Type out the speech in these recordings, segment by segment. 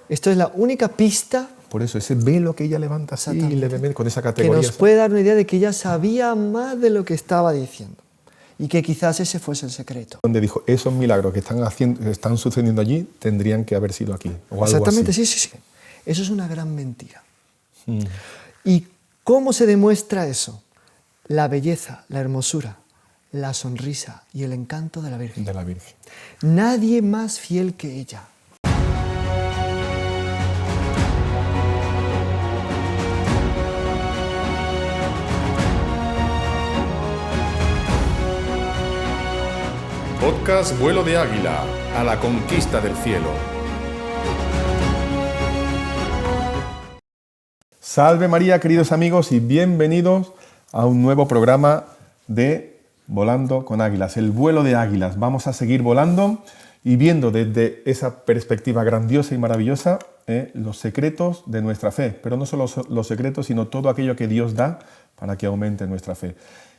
Esto es la única pista Por eso, ese velo que ella levanta así, levemente, con esa que categoría. nos puede dar una idea de que ella sabía más de lo que estaba diciendo y que quizás ese fuese el secreto. Donde dijo, esos milagros que están sucediendo allí tendrían que haber sido aquí, o algo Exactamente, así. sí. Eso es una gran mentira. ¿Y cómo se demuestra eso? La belleza, la hermosura, la sonrisa y el encanto de la Virgen. De la Virgen. Nadie más fiel que ella. Podcast Vuelo de Águila, a la conquista del cielo. Salve María, queridos amigos, y bienvenidos a un nuevo programa de Volando con Águilas, el vuelo de águilas. Vamos a seguir volando y viendo desde esa perspectiva grandiosa y maravillosa los secretos de nuestra fe, pero no solo los secretos, sino todo aquello que Dios da para que aumente nuestra fe.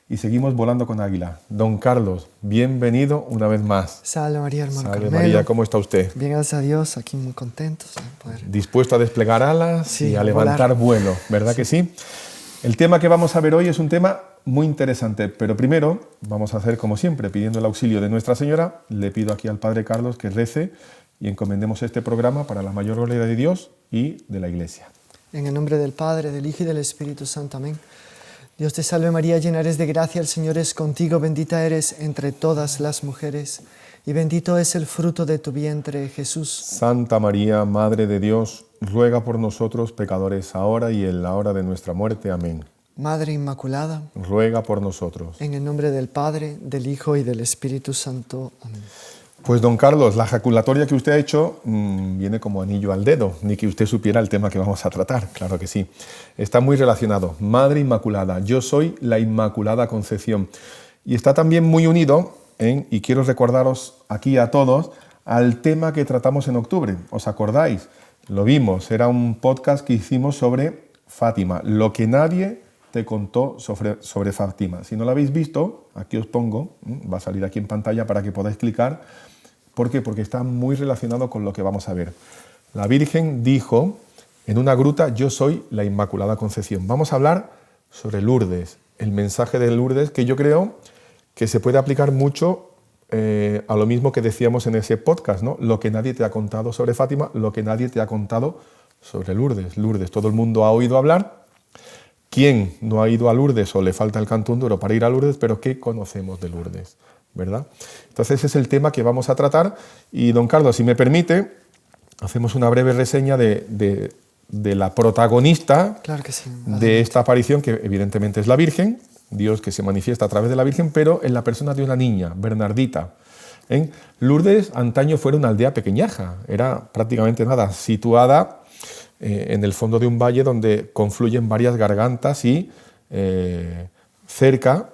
Y seguimos volando con águila. Don Carlos, bienvenido una vez más. Salve María, hermano Salve Carmelo. María, ¿cómo está usted? Bien, gracias a Dios, aquí muy contentos de poder. Dispuesto a desplegar alas Sí, y a a levantar volar. vuelo, ¿verdad que sí? El tema que vamos a ver hoy es un tema muy interesante, pero primero vamos a hacer como siempre, pidiendo el auxilio de Nuestra Señora. Le pido aquí al Padre Carlos que rece y encomendemos este programa para la mayor gloria de Dios y de la Iglesia. En el nombre del Padre, del Hijo y del Espíritu Santo. Amén. Dios te salve María, llena eres de gracia, el Señor es contigo, bendita eres entre todas las mujeres, y bendito es el fruto de tu vientre, Jesús. Santa María, Madre de Dios, ruega por nosotros pecadores ahora y en la hora de nuestra muerte. Amén. Madre Inmaculada, Ruega por nosotros. en el nombre del Padre, del Hijo y del Espíritu Santo. Amén. Pues don Carlos, la ejaculatoria que usted ha hecho viene como anillo al dedo, ni que usted supiera el tema que vamos a tratar, claro que sí. Está muy relacionado, Madre Inmaculada, yo soy la Inmaculada Concepción. Y está también muy unido, y quiero recordaros aquí a todos, al tema que tratamos en octubre. ¿Os acordáis? Lo vimos, era un podcast que hicimos sobre Fátima, lo que nadie te contó sobre Fátima. Si no lo habéis visto, aquí os pongo, va a salir aquí en pantalla para que podáis clicar. ¿Por qué? Porque está muy relacionado con lo que vamos a ver. La Virgen dijo en una gruta, yo soy la Inmaculada Concepción. Vamos a hablar sobre Lourdes, el mensaje de Lourdes, que yo creo que se puede aplicar mucho a lo mismo que decíamos en ese podcast, ¿no? Lo que nadie te ha contado sobre Fátima, lo que nadie te ha contado sobre Lourdes. Lourdes, todo el mundo ha oído hablar. ¿Quién no ha ido a Lourdes o le falta el Canto Húngaro para ir a Lourdes? Pero ¿qué conocemos de Lourdes? ¿Verdad? Entonces ese es el tema que vamos a tratar y don Carlos, si me permite, hacemos una breve reseña de la protagonista Claro que sí. de esta aparición, que evidentemente es la Virgen, Dios que se manifiesta a través de la Virgen, pero en la persona de una niña, Bernardita. Lourdes antaño fue una aldea pequeñaja, era prácticamente nada, situada en el fondo de un valle donde confluyen varias gargantas y cerca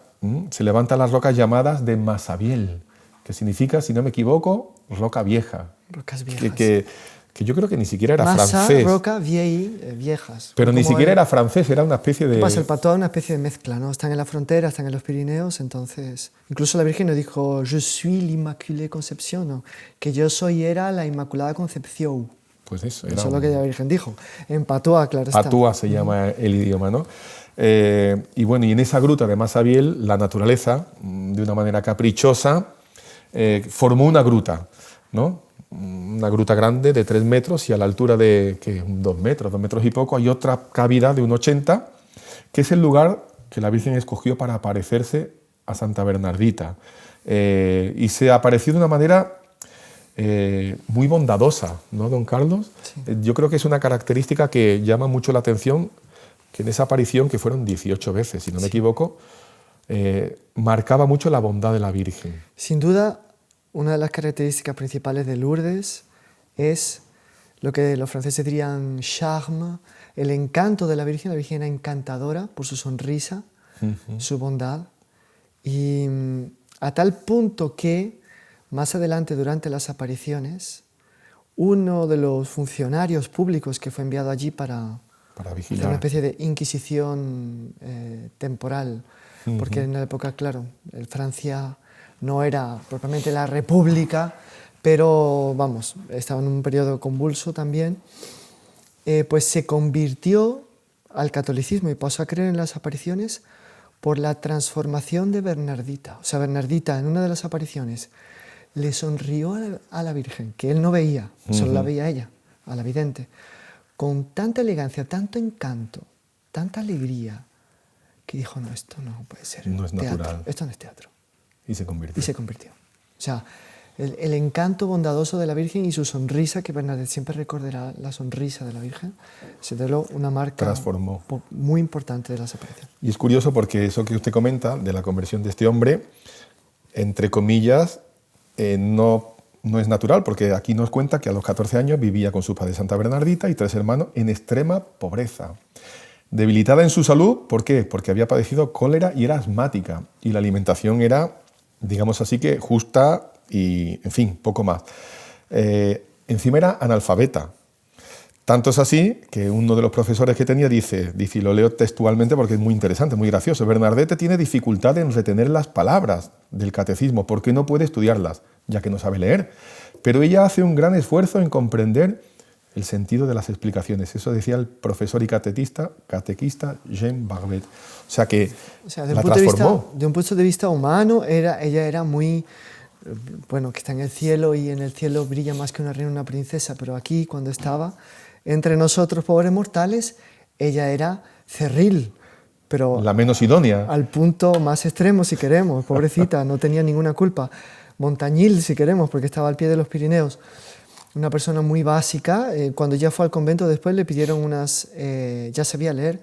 se levantan las rocas llamadas de Masabiel, que significa, si no me equivoco, roca vieja. Rocas viejas. Que yo creo que ni siquiera era Masa, francés. roca, viejas. Pero ni Como siquiera era francés, era una especie de... Pasa el patois, una especie de mezcla, ¿no? Están en la frontera, están en los Pirineos, entonces... Incluso la Virgen no dijo, je suis l'Immaculée Conception, no, que yo era la Inmaculada Concepción. Pues eso, Eso es lo que la Virgen dijo. En patois, claro está. Patois se llama el idioma, ¿no? Y bueno, y en esa gruta de Masabiel, la naturaleza, de una manera caprichosa, formó una gruta, ¿no? Una gruta grande de 3 metros y a la altura de 2 metros y poco, hay otra cavidad de 1,80, que es el lugar que la Virgen escogió para aparecerse a Santa Bernardita. Y se apareció de una manera muy bondadosa, ¿no, don Carlos? Sí. Yo creo que es una característica que llama mucho la atención, que en esa aparición, que fueron 18 veces, si no me equivoco, marcaba mucho la bondad de la Virgen. Sin duda, una de las características principales de Lourdes es lo que los franceses dirían charme, el encanto de la Virgen. La Virgen era encantadora por su sonrisa, su bondad, y a tal punto que más adelante, durante las apariciones, uno de los funcionarios públicos que fue enviado allí para vigilar, hacer una especie de inquisición temporal, porque en la época, claro, Francia no era propiamente la república, pero vamos, estaba en un periodo convulso también, pues se convirtió al catolicismo y pasó a creer en las apariciones por la transformación de Bernardita. O sea, Bernardita en una de las apariciones le sonrió a la Virgen, que él no veía, solo la veía ella, a la vidente, con tanta elegancia, tanto encanto, tanta alegría, que dijo, no, esto no puede ser No es teatro, natural. esto no es teatro. Y se convirtió. Y se convirtió. O sea, el encanto bondadoso de la Virgen y su sonrisa, que Bernadette siempre recordará la sonrisa de la Virgen, se dio una marca Transformó. muy importante de las apariciones. Y es curioso porque eso que usted comenta de la conversión de este hombre, entre comillas, no es natural, porque aquí nos cuenta que a los 14 años vivía con su padre Santa Bernardita y 3 hermanos en extrema pobreza. Debilitada en su salud, ¿por qué? Porque había padecido cólera y era asmática, y la alimentación era, digamos así, que justa y, en fin, poco más. Encima era analfabeta. Tanto es así que uno de los profesores que tenía dice, y lo leo textualmente porque es muy interesante, muy gracioso, Bernadette tiene dificultad en retener las palabras del catecismo porque no puede estudiarlas, ya que no sabe leer, pero ella hace un gran esfuerzo en comprender el sentido de las explicaciones. Eso decía el profesor y catequista Jean Barbet. O sea que la transformó. De un punto de vista humano, ella era muy... Bueno, que está en el cielo y en el cielo brilla más que una reina, una princesa, pero aquí, cuando estaba entre nosotros, pobres mortales, ella era cerril, pero la menos idónea. Al punto más extremo, si queremos, pobrecita, no tenía ninguna culpa. Montañil, si queremos, porque estaba al pie de los Pirineos. Una persona muy básica. Cuando ya fue al convento, después le pidieron ya sabía leer,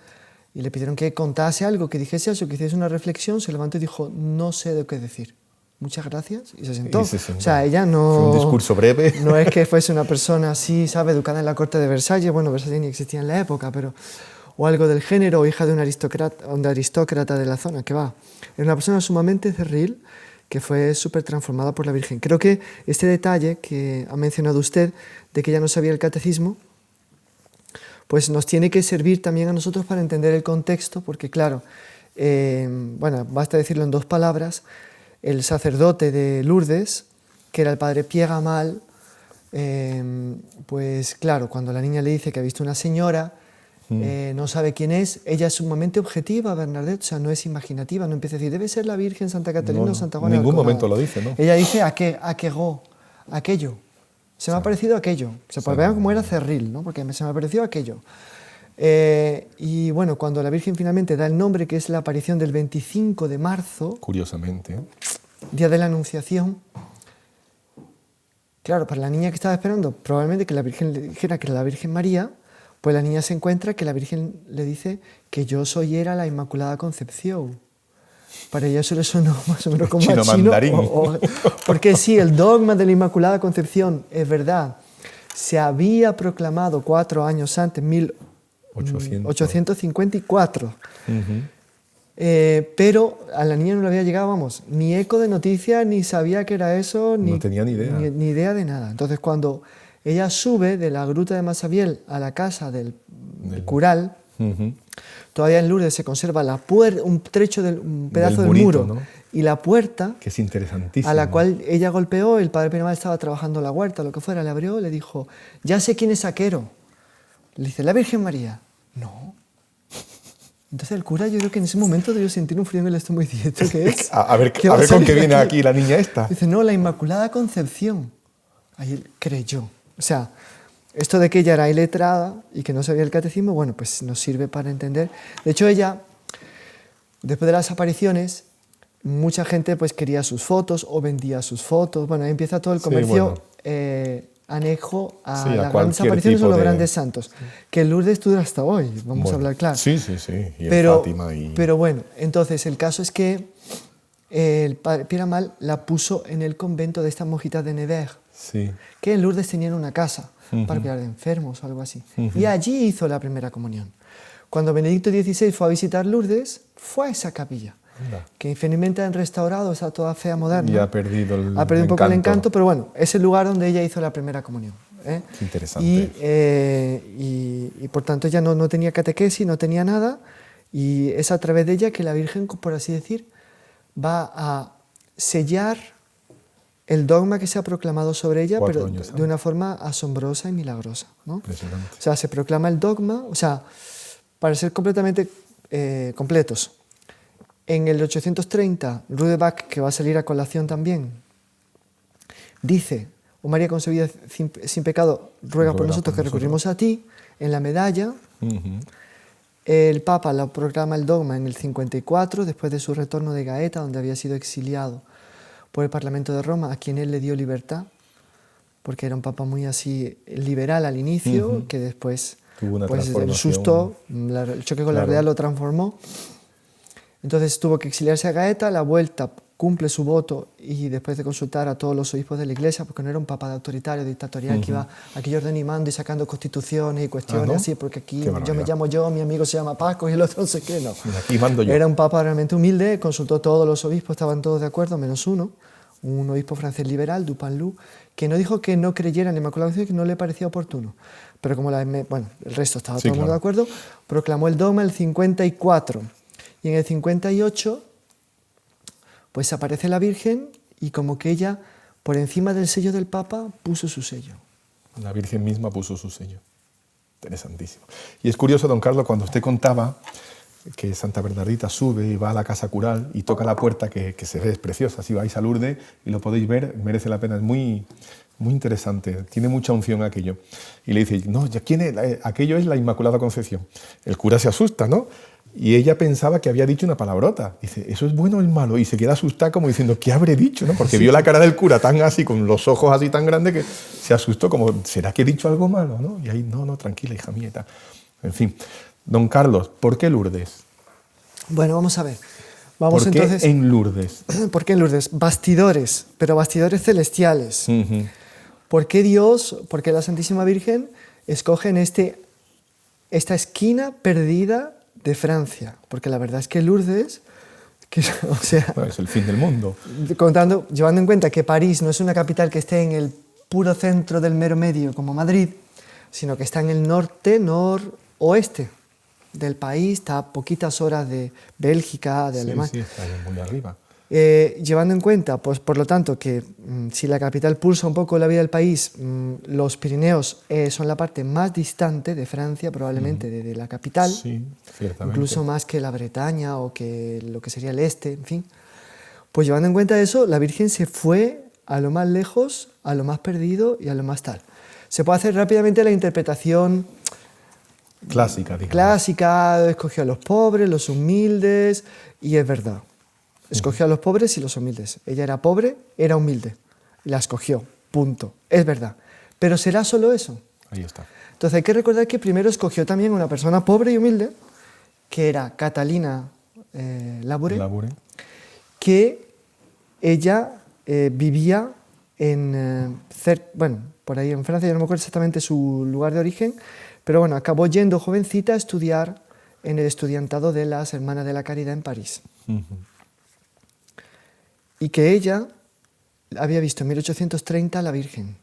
y le pidieron que contase algo, que dijese eso, que hiciese una reflexión. Se levantó y dijo, no sé de qué decir. Muchas gracias, y se sentó. Y se sentó. O sea, ella no... Fue un discurso breve. No es que fuese una persona así, ¿sabe?, educada en la corte de Versalles. Bueno, Versalles ni existía en la época, pero... O algo del género, o hija de un aristócrata de la zona, que va. Era una persona sumamente cerril, que fue súper transformada por la Virgen. Creo que este detalle que ha mencionado usted, de que ella no sabía el catecismo, pues nos tiene que servir también a nosotros para entender el contexto, porque claro, bueno, basta decirlo en 2 palabras, el sacerdote de Lourdes, que era el padre Pierre Amal, pues claro, cuando la niña le dice que ha visto una señora, no sabe quién es, ella es sumamente objetiva, Bernadette, o sea, no es imaginativa, no empieza a decir, debe ser la Virgen, Santa Catalina o Santa Juana. En ningún momento lo dice, ¿no? Ella dice, aquello, se me ha parecido aquello, para ver cómo era cerril, ¿no? Porque se me ha parecido aquello. Y bueno, cuando la Virgen finalmente da el nombre, que es la aparición del 25 de marzo, curiosamente, día de la Anunciación, claro, para la niña que estaba esperando, probablemente que la Virgen le dijera que era la Virgen María, pues la niña se encuentra que la Virgen le dice que yo era la Inmaculada Concepción. Para ella eso le sonó más o menos como chino a chino. Mandarín. Porque sí, el dogma de la Inmaculada Concepción es verdad. Se había proclamado 4 años antes, 1854. Pero a la niña no le había llegado, vamos, ni eco de noticias, ni sabía que era eso, no tenía ni idea. Ni idea de nada. Entonces, cuando ella sube de la gruta de Massabielle a la casa del cural, todavía en Lourdes se conserva un pedazo del muro, ¿no? Y la puerta, que es interesantísimo, a la cual ella golpeó, el padre Pinamal estaba trabajando la huerta, lo que fuera, le abrió, le dijo, ya sé quién es Aquero. Le dice, ¿la Virgen María? No. Entonces el cura, yo creo que en ese momento debió sentir un frío en el estómago y dice, ¿qué es? A ver con qué viene aquí la niña esta. Dice, no, la Inmaculada Concepción. Ahí él creyó. O sea, esto de que ella era iletrada y que no sabía el catecismo, bueno, pues nos sirve para entender. De hecho, ella, después de las apariciones, mucha gente pues quería sus fotos o vendía sus fotos. Bueno, ahí empieza todo el comercio anejo a las grandes apariciones o los grandes santos, que en Lourdes dura hasta hoy, vamos a hablar claro. Sí, y en Fátima. Pero bueno, entonces el caso es que el padre Pierre Amal la puso en el convento de estas monjitas de Nevers, que en Lourdes tenían una casa para cuidar de enfermos o algo así. Y allí hizo la primera comunión. Cuando Benedicto XVI fue a visitar Lourdes, fue a esa capilla, que infelizmente han restaurado, está toda fea moderna. Y ha perdido un poco el encanto, pero bueno, es el lugar donde ella hizo la primera comunión. Qué interesante. Y por tanto ella no tenía catequesis, no tenía nada, y es a través de ella que la Virgen, por así decir, va a sellar el dogma que se ha proclamado sobre ella, 4 pero años de antes. una forma asombrosa y milagrosa, ¿no? Impresionante. O sea, se proclama el dogma, o sea, para ser completamente completos. En el 830, Rudebach, que va a salir a colación también, dice: oh María concebida sin pecado, ruega por nosotros que recurrimos a ti. En la medalla, el Papa lo proclama el dogma en el 54, después de su retorno de Gaeta, donde había sido exiliado por el Parlamento de Roma, a quien él le dio libertad, porque era un papa muy así liberal al inicio, que después Tuvo una pues el transformación. susto, el choque con la Claro. realidad lo transformó. Entonces tuvo que exiliarse a Gaeta, a la vuelta cumple su voto y después de consultar a todos los obispos de la iglesia, porque no era un papa autoritario, dictatorial, que iba aquí ordenando y sacando constituciones y cuestiones ¿no? así, porque aquí Qué yo me barbaridad. llamo yo, mi amigo se llama Paco y el otro no sé qué, no. Y aquí mando yo. Era un papa realmente humilde, consultó a todos los obispos, estaban todos de acuerdo, menos uno, un obispo francés liberal, Dupanloup, que no dijo que no creyera en la Inmaculada Concepción, que no le parecía oportuno. Pero como el resto estaba Sí, todo el mundo de claro. acuerdo, proclamó el dogma el 54. Y en el 58, pues aparece la Virgen y como que ella, por encima del sello del Papa, puso su sello. La Virgen misma puso su sello. Interesantísimo. Y es curioso, don Carlos, cuando usted contaba que Santa Bernardita sube y va a la casa cural y toca la puerta que se ve, es preciosa. Si vais a Lourdes y lo podéis ver, merece la pena. Es muy, muy interesante. Tiene mucha unción aquello. Y le dice, no, ¿quién es? Aquello es la Inmaculada Concepción. El cura se asusta, ¿no? Y ella pensaba que había dicho una palabrota. Dice, ¿eso es bueno o es malo? Y se queda asustada como diciendo, ¿qué habré dicho? ¿No? Porque vio la cara del cura tan así, con los ojos así tan grandes, que se asustó como, ¿será que he dicho algo malo? ¿No? Y ahí, no, tranquila, hija mía. En fin, don Carlos, ¿por qué Lourdes? Bueno, vamos a ver. Vamos ¿Por qué entonces. en Lourdes? ¿Por qué en Lourdes? Bastidores, pero bastidores celestiales. ¿Por qué Dios, por qué la Santísima Virgen escoge en esta esquina perdida de Francia? Porque la verdad es que Lourdes, o sea, Bueno, es el fin del mundo. llevando en cuenta que París no es una capital que esté en el puro centro del mero medio como Madrid, sino que está en el norte, noroeste del país, está a poquitas horas de Bélgica, de Alemania. Sí, está muy arriba. Llevando en cuenta, pues por lo tanto, que si la capital pulsa un poco la vida del país, los Pirineos son la parte más distante de Francia, probablemente, de la capital, Sí, ciertamente. incluso más que la Bretaña o que lo que sería el este, en fin. Pues llevando en cuenta eso, la Virgen se fue a lo más lejos, a lo más perdido y a lo más tal. Se puede hacer rápidamente la interpretación Clásica, digamos. clásica, escogió a los pobres, los humildes, y es verdad. Escogió a los pobres y los humildes. Ella era pobre, era humilde. La escogió, punto. Es verdad. Pero ¿será solo eso? Ahí está. Entonces hay que recordar que primero escogió también una persona pobre y humilde, que era Catalina Labouré, que ella vivía por ahí en Francia, yo no me acuerdo exactamente su lugar de origen, pero bueno, acabó yendo jovencita a estudiar en el estudiantado de las Hermanas de la Caridad en París. Y que ella había visto en 1830 a la Virgen.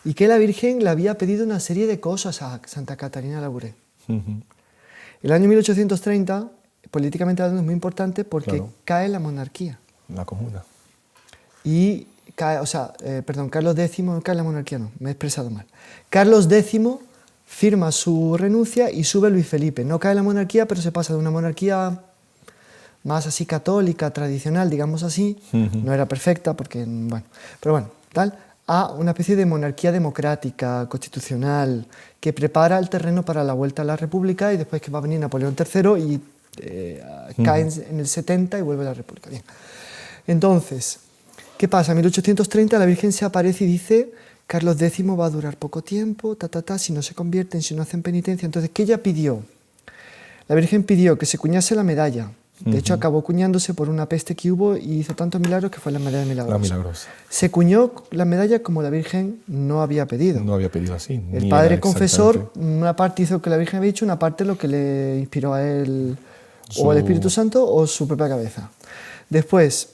Y que la Virgen le había pedido una serie de cosas a Santa Catalina Labouré. El año 1830, políticamente hablando, es muy importante porque cae la monarquía. La comuna. Y cae, Carlos X, no cae la monarquía, no, me he expresado mal. Carlos X firma su renuncia y sube Luis Felipe. No cae la monarquía, pero se pasa de una monarquía más así católica, tradicional, digamos así, no era perfecta, porque, a una especie de monarquía democrática, constitucional, que prepara el terreno para la vuelta a la República y después que va a venir Napoleón III y cae en el 70 y vuelve a la República. Bien. Entonces, ¿qué pasa? En 1830 la Virgen se aparece y dice: Carlos X va a durar poco tiempo, si no se convierten, si no hacen penitencia. Entonces, ¿qué ella pidió? La Virgen pidió que se cuñase la medalla. De hecho, acabó cuñándose por una peste que hubo y hizo tantos milagros que fue la medalla milagrosa. La milagrosa. Se cuñó la medalla como la Virgen no había pedido. No había pedido así. El padre confesor, una parte hizo que la Virgen había dicho, una parte lo que le inspiró a él, o el Espíritu Santo o su propia cabeza. Después,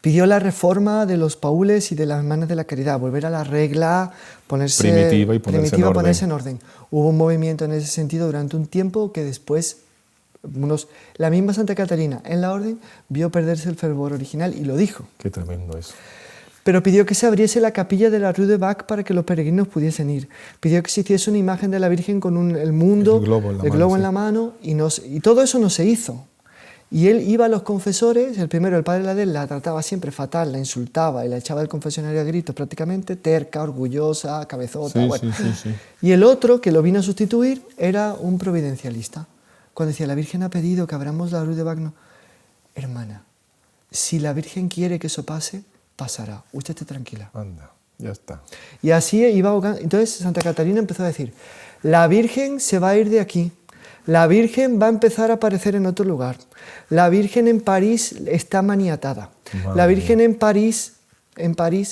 pidió la reforma de los paules y de las Hermanas de la Caridad, volver a la regla, ponerse primitiva y ponerse en orden. Hubo un movimiento en ese sentido durante un tiempo que después La misma Santa Catalina en la orden vio perderse el fervor original y lo dijo. Qué tremendo eso. Pero pidió que se abriese la capilla de la Rue de Bac para que los peregrinos pudiesen ir. Pidió que se hiciese una imagen de la Virgen con el mundo, el globo en la mano, y todo eso no se hizo. Y él iba a los confesores, el primero, el padre Ladel, la trataba siempre fatal, la insultaba y la echaba del confesionario a gritos prácticamente, terca, orgullosa, cabezota, Sí, bueno. sí. Y el otro, que lo vino a sustituir, era un providencialista. Cuando decía, la Virgen ha pedido que abramos la Rue de Bac, no. Hermana, si la Virgen quiere que eso pase, pasará. Usted esté tranquila. Anda, ya está. Y así iba ahogando. Entonces Santa Catalina empezó a decir, la Virgen se va a ir de aquí, la Virgen va a empezar a aparecer en otro lugar, la Virgen en París está maniatada, la Virgen en París,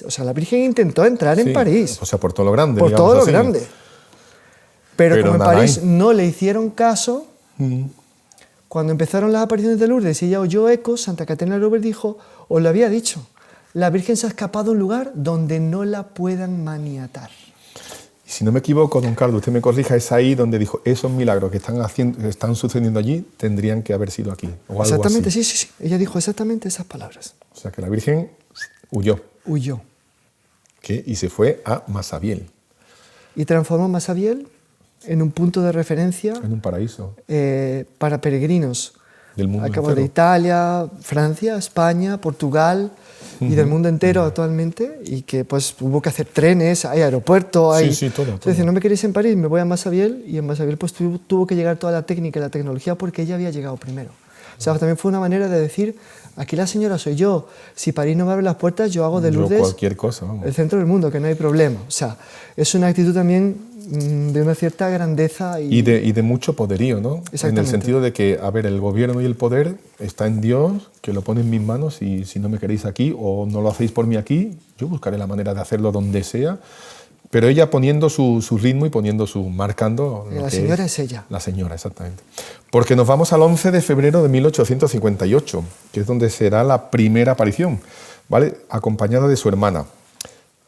o sea, la Virgen intentó entrar en París. O sea, por todo lo grande. Por todo lo así. grande. Pero como en nada París hay. no le hicieron caso, cuando empezaron las apariciones de Lourdes y ella oyó ecos, Santa Catalina de Roubaix dijo, os lo había dicho, la Virgen se ha escapado a un lugar donde no la puedan maniatar. Y si no me equivoco, don Carlos, usted me corrija, es ahí donde dijo, esos milagros que están sucediendo allí tendrían que haber sido aquí. O algo Exactamente, así. sí. Ella dijo exactamente esas palabras. O sea, que la Virgen huyó. Huyó. Y se fue a Masabiel, Y transformó Masabiel en un punto de referencia en un paraíso para peregrinos. del mundo Acabo entero. de Italia, Francia, España, Portugal y del mundo entero actualmente, y que pues hubo que hacer trenes, hay aeropuerto, hay... Sí, todo. Es decir, no me queréis en París, me voy a Masabiel, y en Masabiel pues tuvo que llegar toda la técnica y la tecnología porque ella había llegado primero. O sea, también fue una manera de decir, aquí la señora soy yo, si París no me abre las puertas, yo hago de Lourdes cualquier cosa, vamos. el centro del mundo, que no hay problema. O sea, es una actitud también de una cierta grandeza Y de mucho poderío, ¿no? En el Exactamente. sentido de que, a ver, el gobierno y el poder está en Dios, que lo pone en mis manos, y si no me queréis aquí o no lo hacéis por mí aquí, yo buscaré la manera de hacerlo donde sea. Pero ella poniendo su ritmo y marcando... lo La que señora es ella. La señora, exactamente. Porque nos vamos al 11 de febrero de 1858, que es donde será la primera aparición, ¿vale? Acompañada de su hermana,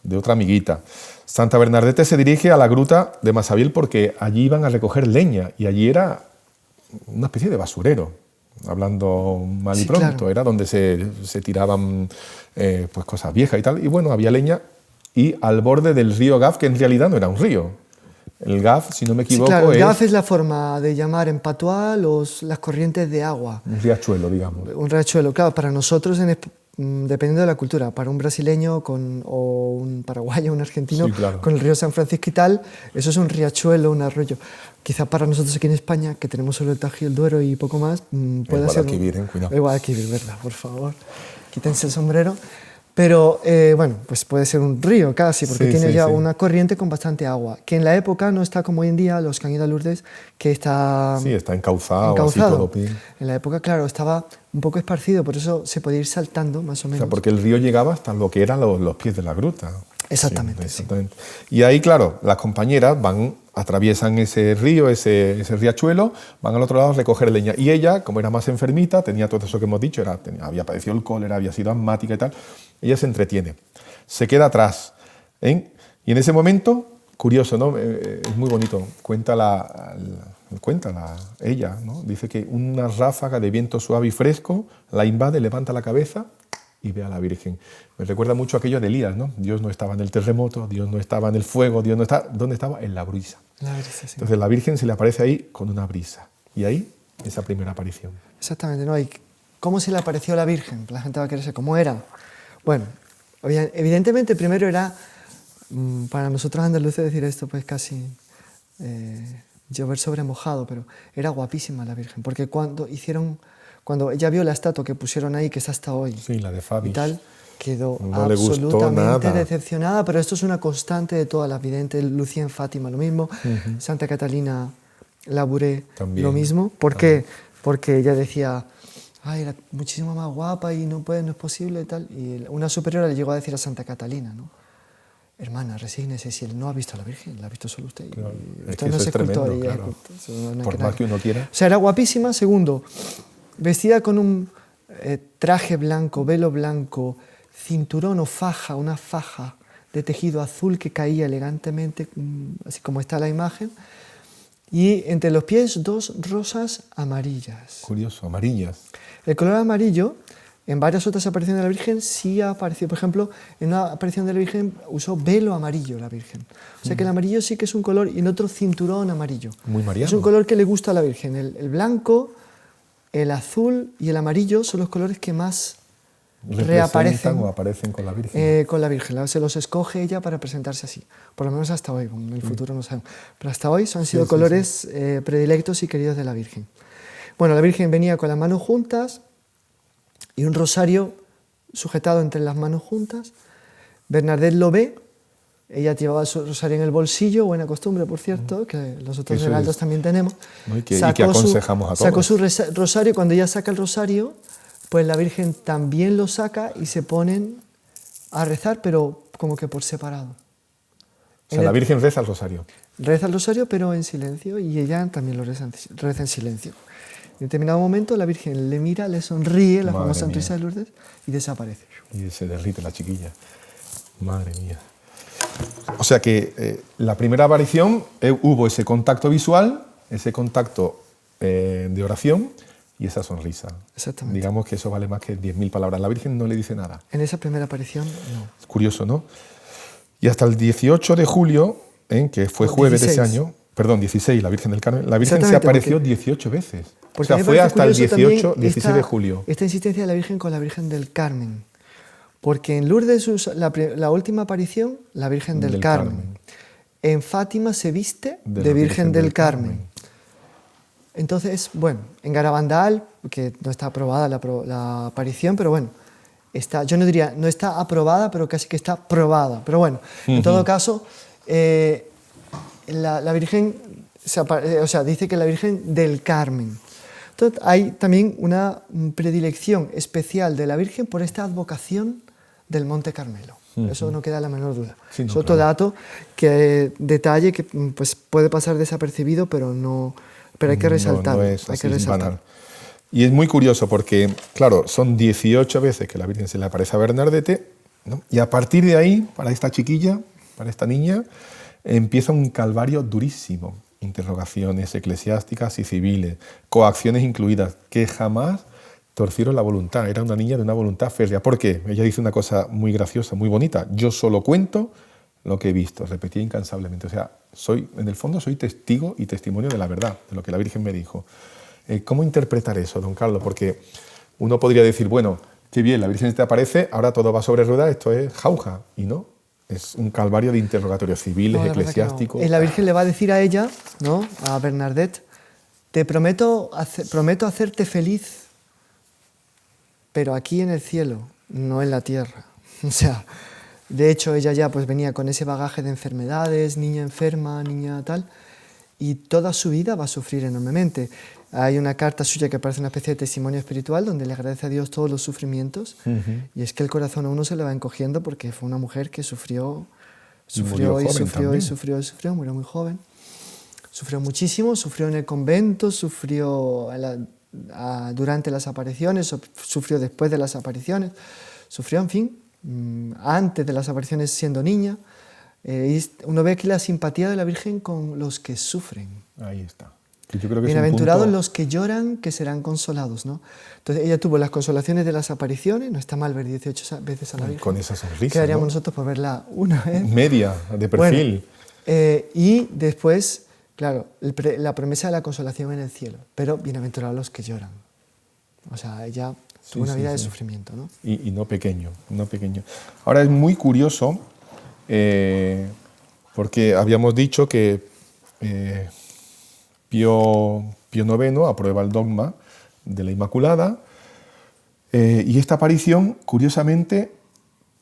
de otra amiguita. Santa Bernadette se dirige a la gruta de Masabiel porque allí iban a recoger leña y allí era una especie de basurero, hablando mal y Sí, pronto. claro. Era donde se tiraban pues cosas viejas y tal. Y bueno, había leña y al borde del río Gaf, que en realidad no era un río. El Gaf, si no me Sí, equivoco, claro, el es Gaf es la forma de llamar en patuá las corrientes de agua. un riachuelo, digamos. Un riachuelo, claro, para nosotros, dependiendo de la cultura, para un brasileño o un paraguayo, un argentino, Sí, claro. con el río San Francisco y tal, eso es un riachuelo, un arroyo. Quizá para nosotros aquí en España, que tenemos solo el Tajo y el Duero y poco más, puede ser... Guadalquivir, cuidado. El Guadalquivir, ¿verdad? Por favor, quítense el sombrero. Pero, bueno, pues puede ser un río casi, porque Sí, tiene sí, ya sí. una corriente con bastante agua, que en la época no está como hoy en día los Cañitas Lourdes, que está... Sí, está encauzado, así encauzado. todo bien. En la época, claro, estaba un poco esparcido, por eso se podía ir saltando, más o O menos. sea, porque el río llegaba hasta lo que eran los pies de la gruta. Exactamente, Sí, exactamente. Y ahí, claro, las compañeras atraviesan ese río, ese riachuelo, van al otro lado a recoger leña. Y ella, como era más enfermita, tenía todo eso que hemos dicho, había padecido el cólera, había sido asmática y tal, ella se entretiene, se queda atrás. ¿Eh? Y en ese momento, curioso, ¿no? Es muy bonito, cuenta ella, ¿no? Dice que una ráfaga de viento suave y fresco la invade, levanta la cabeza y ve a la Virgen. Me recuerda mucho aquello de Elías, ¿no? Dios no estaba en el terremoto, Dios no estaba en el fuego, Dios no estaba... ¿Dónde estaba? En la brisa. La brisa, sí. Entonces la Virgen se le aparece ahí con una brisa. Y ahí, esa primera aparición. Exactamente, ¿no? ¿Y cómo se le apareció la Virgen? La gente va a querer saber cómo era. Bueno, evidentemente primero era, para nosotros andaluces decir esto, pues casi llover sobre mojado, pero era guapísima la Virgen, porque cuando ella vio la estatua que pusieron ahí, que está hasta hoy, Sí, la de Fabi. y tal, quedó No le gustó absolutamente nada. decepcionada, pero esto es una constante de todas las videntes. Lucía en Fátima lo mismo, Santa Catalina Labouré También. lo mismo. ¿Por qué? Porque ella decía, ay, era muchísimo más guapa y no es posible y tal. Y una superiora le llegó a decir a Santa Catalina, ¿no? Hermana, resígnese, si él no ha visto a la Virgen, la ha visto solo usted. Claro, Y es usted que no eso es es tremendo, escultor, ella es claro. escultor, eso no hay Por que más dar. que uno quiera. O sea, era guapísima. Segundo, vestida con un traje blanco, velo blanco, cinturón o faja, una faja de tejido azul que caía elegantemente, así como está la imagen, y entre los pies 2 rosas amarillas. Curioso, amarillas. El color amarillo, en varias otras apariciones de la Virgen, sí ha aparecido. Por ejemplo, en una aparición de la Virgen usó velo amarillo la Virgen. O sea que el amarillo sí que es un color, y en otro cinturón amarillo. Muy mariano. Es un color que le gusta a la Virgen. El blanco, el azul y el amarillo son los colores que más reaparecen o aparecen con la Virgen. con la Virgen. Se los escoge ella para presentarse así. Por lo menos hasta hoy, en el futuro no sabemos. Pero hasta hoy han sido colores predilectos y queridos de la Virgen. Bueno, la Virgen venía con las manos juntas y un rosario sujetado entre las manos juntas. Bernadette lo ve, ella llevaba su rosario en el bolsillo, buena costumbre, por cierto, que los otros heraldos también tenemos. ¿No? Y que aconsejamos a todos. Sacó su rosario, cuando ella saca el rosario, pues la Virgen también lo saca y se ponen a rezar, pero como que por separado. O sea, la Virgen reza el rosario. Reza el rosario, pero en silencio, y ella también lo reza en silencio. En determinado momento la Virgen le mira, le sonríe, la famosa sonrisa de Lourdes, y desaparece. Y se derrite la chiquilla. Madre mía. O sea que la primera aparición hubo ese contacto visual, ese contacto de oración y esa sonrisa. Exactamente. Digamos que eso vale más que 10.000 palabras. La Virgen no le dice nada. En esa primera aparición, no. Es curioso, ¿no? Y hasta el 18 de julio, que fue jueves 16. De ese año, perdón, 16, la Virgen del Carmen, la Virgen se apareció 18 veces. O sea, fue hasta el 18, 16 de julio. Esta insistencia de la Virgen con la Virgen del Carmen. Porque en Lourdes, la última aparición, la Virgen del Carmen. En Fátima se viste de Virgen del Carmen. Entonces, bueno, en Garabandal, que no está aprobada la aparición, pero bueno, yo no diría, no está aprobada, pero casi que está probada. Pero bueno, en todo caso, la Virgen, dice que la Virgen del Carmen. Entonces, hay también una predilección especial de la Virgen por esta advocación del Monte Carmelo. Eso no queda la menor duda. Sí, no, es otro dato, detalle que pues, puede pasar desapercibido, pero hay que resaltarlo. No es así banal. Y es muy curioso porque, claro, son 18 veces que la Virgen se le aparece a Bernadette, ¿no? Y a partir de ahí, para esta chiquilla, para esta niña, empieza un calvario durísimo. Interrogaciones eclesiásticas y civiles, coacciones incluidas, que jamás torcieron la voluntad. Era una niña de una voluntad férrea. ¿Por qué? Ella dice una cosa muy graciosa, muy bonita. Yo solo cuento lo que he visto, repetía incansablemente. O sea, en el fondo soy testigo y testimonio de la verdad, de lo que la Virgen me dijo. ¿Cómo interpretar eso, don Carlos? Porque uno podría decir, bueno, qué bien, la Virgen te aparece, ahora todo va sobre ruedas, esto es jauja. Y no, es un calvario de interrogatorios civiles, eclesiásticos. No. La Virgen le va a decir a ella, ¿no?, a Bernadette, te prometo hacerte feliz, pero aquí en el cielo, no en la tierra. O sea, de hecho ella ya pues venía con ese bagaje de enfermedades, niña enferma, niña tal, y toda su vida va a sufrir enormemente. Hay una carta suya que parece una especie de testimonio espiritual donde le agradece a Dios todos los sufrimientos, y es que el corazón a uno se le va encogiendo porque fue una mujer que sufrió, murió muy joven, sufrió muchísimo, sufrió en el convento, sufrió durante las apariciones, sufrió después de las apariciones, sufrió, en fin, antes de las apariciones siendo niña. Uno ve aquí la simpatía de la Virgen con los que sufren. Ahí está. Yo creo que bienaventurados los que lloran, que serán consolados, ¿no? Entonces ella tuvo las consolaciones de las apariciones, no está mal ver 18 veces a la Virgen. Con esa sonrisa, quedaríamos nosotros por verla una vez. Media, de perfil. Bueno, y después, claro, la promesa de la consolación en el cielo, pero bienaventurados los que lloran. O sea, ella tuvo una vida de sufrimiento, ¿no? Y no pequeño, no pequeño. Ahora es muy curioso, porque habíamos dicho que Pío IX aprueba el dogma de la Inmaculada, y esta aparición, curiosamente,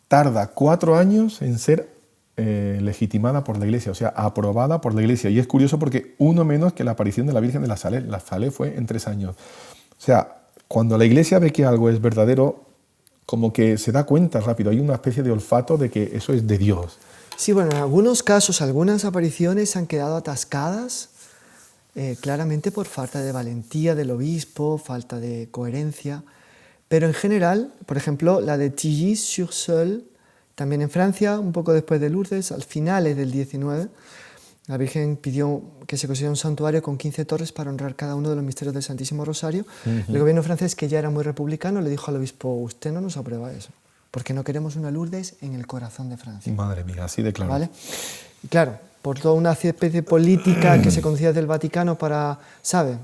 tarda 4 años en ser legitimada por la Iglesia, o sea, aprobada por la Iglesia. Y es curioso porque uno menos que la aparición de la Virgen de la Salé. La Salé fue en 3 años. O sea, cuando la Iglesia ve que algo es verdadero, como que se da cuenta rápido. Hay una especie de olfato de que eso es de Dios. Sí, bueno, en algunos casos, algunas apariciones han quedado atascadas claramente por falta de valentía del obispo, falta de coherencia, pero en general, por ejemplo, la de Tilly-sur-Seulles, también en Francia, un poco después de Lourdes, al finales del 19, La Virgen pidió que se construyera un santuario con 15 torres para honrar cada uno de los misterios del Santísimo Rosario. El gobierno francés, que ya era muy republicano, le dijo al obispo, usted no nos aprueba eso, porque no queremos una Lourdes en el corazón de Francia. Madre mía, así de claro. ¿Vale? Y claro, por toda una especie de política que se conocía del Vaticano para, ¿sabe?,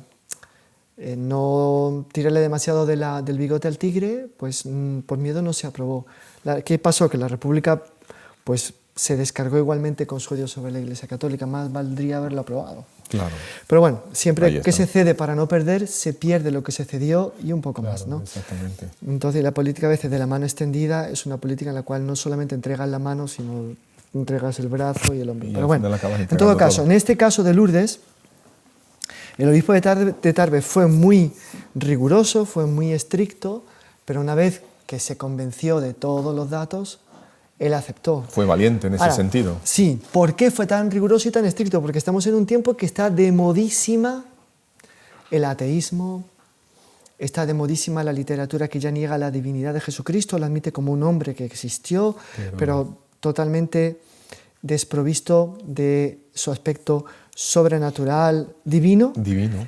no tirarle demasiado del bigote al tigre, pues por miedo no se aprobó. ¿Qué pasó? Que la República pues, se descargó igualmente con su odio sobre la Iglesia Católica, más valdría haberlo aprobado. Claro. Pero bueno, siempre que se cede para no perder, se pierde lo que se cedió y un poco más, ¿no? Exactamente. Entonces la política a veces de la mano extendida es una política en la cual no solamente entregas la mano, sino entregas el brazo y el hombro. Pero bueno, en todo caso, en este caso de Lourdes, el obispo de Tarbes fue muy riguroso, fue muy estricto, pero una vez que se convenció de todos los datos, él aceptó. Fue valiente en ese sentido. Sí. ¿Por qué fue tan riguroso y tan estricto? Porque estamos en un tiempo que está de modísima el ateísmo, está de modísima la literatura que ya niega la divinidad de Jesucristo, la admite como un hombre que existió, pero totalmente desprovisto de su aspecto sobrenatural, divino.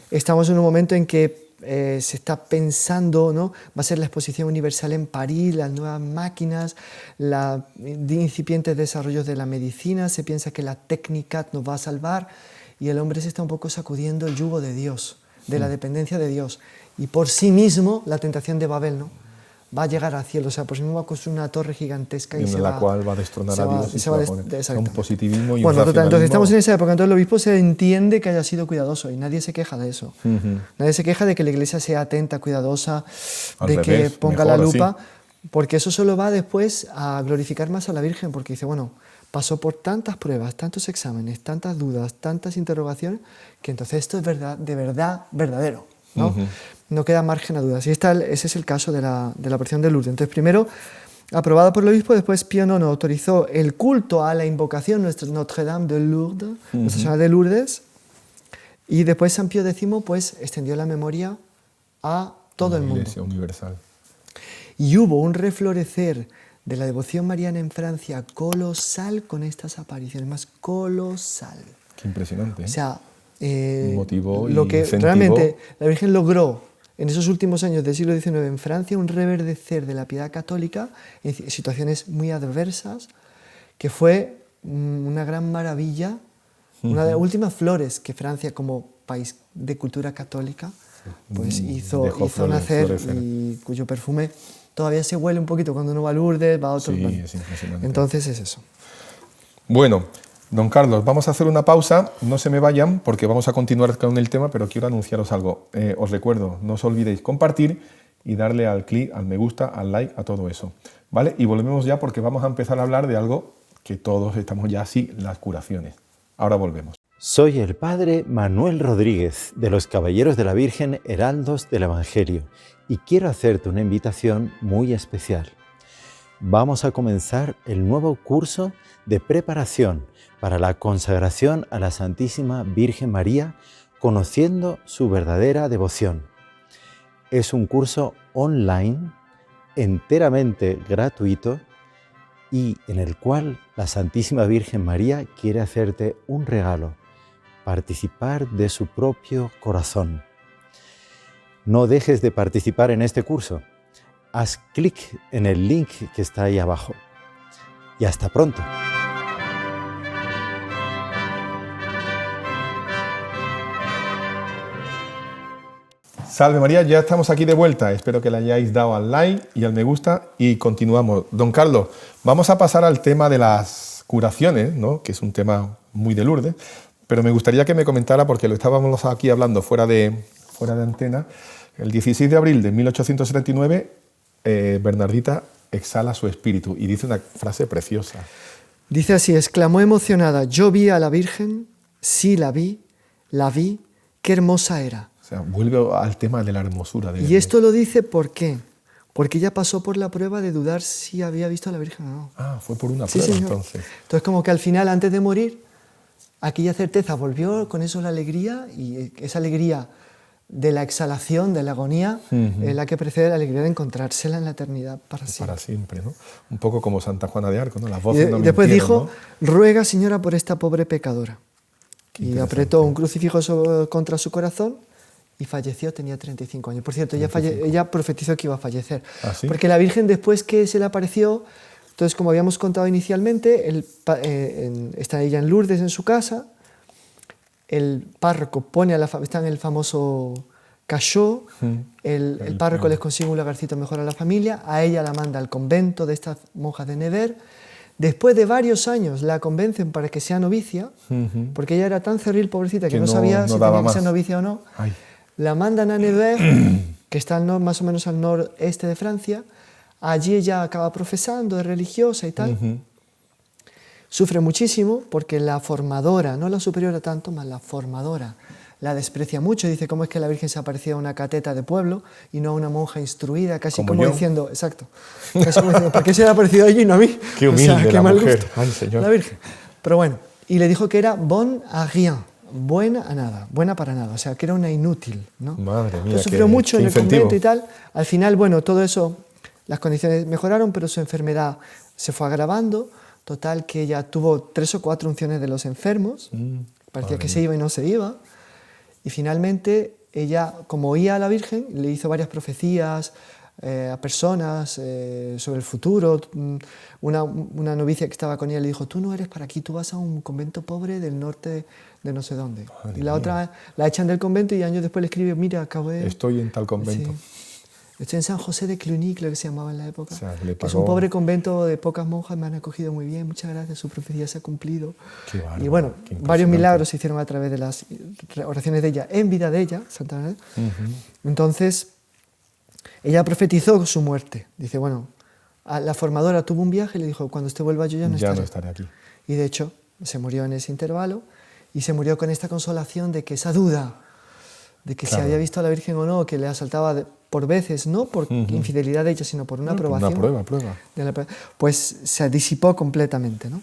Estamos en un momento en que se está pensando, ¿no?, va a ser la exposición universal en París, las nuevas máquinas, los incipientes desarrollos de la medicina, se piensa que la técnica nos va a salvar y el hombre se está un poco sacudiendo el yugo de Dios, de la dependencia de Dios, y por sí mismo la tentación de Babel, ¿no?, va a llegar al cielo, o sea, por sí mismo va a construir una torre gigantesca y en la cual va a destronar a Dios y se va a poner un positivismo y un racionalismo. Entonces estamos en esa época, entonces el obispo se entiende que haya sido cuidadoso y nadie se queja de eso. Nadie se queja de que la Iglesia sea atenta, cuidadosa, que ponga la lupa, porque eso solo va después a glorificar más a la Virgen, porque dice, bueno, pasó por tantas pruebas, tantos exámenes, tantas dudas, tantas interrogaciones, que entonces esto es verdadero, ¿no? No queda margen a dudas. Y ese es el caso de la aparición de Lourdes. Entonces, primero, aprobada por el obispo, después Pío IX autorizó el culto a la invocación Notre Dame de Lourdes, Nuestra Señora de Lourdes, y después San Pío X pues, extendió la memoria a todo el mundo. Iglesia universal. Y hubo un reflorecer de la devoción mariana en Francia colosal con estas apariciones, más colosal. Qué impresionante, ¿eh? O sea, motivo lo que incentivo. realmente la Virgen logró en esos últimos años del siglo XIX en Francia, un reverdecer de la piedad católica en situaciones muy adversas, que fue una gran maravilla, una de las últimas flores que Francia, como país de cultura católica, pues hizo nacer, y cuyo perfume todavía se huele un poquito cuando uno va a Lourdes, va a otro. Sí, es impresionante. Entonces es eso. Bueno, don Carlos, vamos a hacer una pausa, no se me vayan porque vamos a continuar con el tema, pero quiero anunciaros algo. Os recuerdo, no os olvidéis compartir y darle al clic, al me gusta, al like, a todo eso, ¿vale? Y volvemos ya porque vamos a empezar a hablar de algo que todos estamos ya así, las curaciones. Ahora volvemos. Soy el padre Manuel Rodríguez, de los Caballeros de la Virgen Heraldos del Evangelio, y quiero hacerte una invitación muy especial. Vamos a comenzar el nuevo curso de preparación para la consagración a la Santísima Virgen María, conociendo su verdadera devoción. Es un curso online, enteramente gratuito, y en el cual la Santísima Virgen María quiere hacerte un regalo, participar de su propio corazón. No dejes de participar en este curso. Haz clic en el link que está ahí abajo. Y hasta pronto. Salve María, ya estamos aquí de vuelta. Espero que le hayáis dado al like y al me gusta y continuamos. Don Carlos, vamos a pasar al tema de las curaciones, ¿no?, que es un tema muy de Lourdes, pero me gustaría que me comentara, porque lo estábamos aquí hablando fuera de antena, el 16 de abril de 1879, Bernardita exhala su espíritu y dice una frase preciosa. Dice así, exclamó emocionada, yo vi a la Virgen, sí la vi, qué hermosa era. O sea, vuelve al tema de la hermosura. Y esto lo dice ¿por qué? Porque ella pasó por la prueba de dudar si había visto a la Virgen o no. Ah, fue por una prueba, sí, entonces. Entonces como que al final, antes de morir, aquella certeza volvió con eso la alegría, y esa alegría de la exhalación, de la agonía, es la que precede la alegría de encontrársela en la eternidad para siempre. Para siempre, ¿no? Un poco como Santa Juana de Arco, ¿no? Las voces no después mintieron, dijo, ¿no? Ruega, Señora, por esta pobre pecadora. y apretó un crucifijo contra su corazón y falleció, tenía 35 años. Por cierto, ella profetizó que iba a fallecer. ¿Ah, sí? Porque la Virgen, después que se le apareció, entonces, como habíamos contado inicialmente, está ella en Lourdes, en su casa, el párroco está en el famoso cachot, el párroco les consigue un lugarcito mejor a la familia, a ella la manda al convento de estas monjas de Nevers. Después de varios años la convencen para que sea novicia, porque ella era tan cerril, pobrecita, que no sabía si tenía que ser novicia o no. Ay. La mandan a Nevers, que está más o menos al noreste de Francia. Allí ella acaba profesando, es religiosa y tal. Sufre muchísimo porque la formadora, no la superiora tanto, más la formadora, la desprecia mucho. Dice, ¿cómo es que la Virgen se aparecía a una cateta de pueblo y no a una monja instruida? Casi como diciendo, exacto, casi como diciendo, ¿por qué se le ha parecido a ella y no a mí? Qué humilde, o sea, qué la mal mujer. Gusto. Ay, Señor. La Virgen. Pero bueno, y le dijo que era bon à rien, buena a nada, buena para nada, o sea, que era una inútil, ¿no? Madre mía, entonces, sufrió mucho en el incentivo. convento y tal. Al final, bueno, todo eso, las condiciones mejoraron, pero su enfermedad se fue agravando. Total, que ella tuvo 3 o 4 unciones de los enfermos, parecía que se iba y no se iba, y finalmente ella, como oía a la Virgen, le hizo varias profecías a personas sobre el futuro. Una novicia que estaba con ella le dijo, tú no eres para aquí, tú vas a un convento pobre del norte de no sé dónde. Madre y la mía. otra la echan del convento y años después le escribe, mira, acabo de... Estoy en tal convento. Sí. Estoy en San José de Cluny, creo que se llamaba en la época. O sea, que es un pobre convento de pocas monjas, me han acogido muy bien, muchas gracias, su profecía se ha cumplido. Qué bárbaro, y bueno, qué varios milagros se hicieron a través de las oraciones de ella, en vida de ella, Santa Ana. Entonces, ella profetizó su muerte. Dice, bueno, la formadora tuvo un viaje y le dijo, cuando usted vuelva yo ya no estaré aquí. Y de hecho, se murió en ese intervalo y se murió con esta consolación de que esa duda de que si había visto a la Virgen o no, que le asaltaba por veces, no por infidelidad de ella, sino por una aprobación. Una prueba. Pues se disipó completamente, ¿no?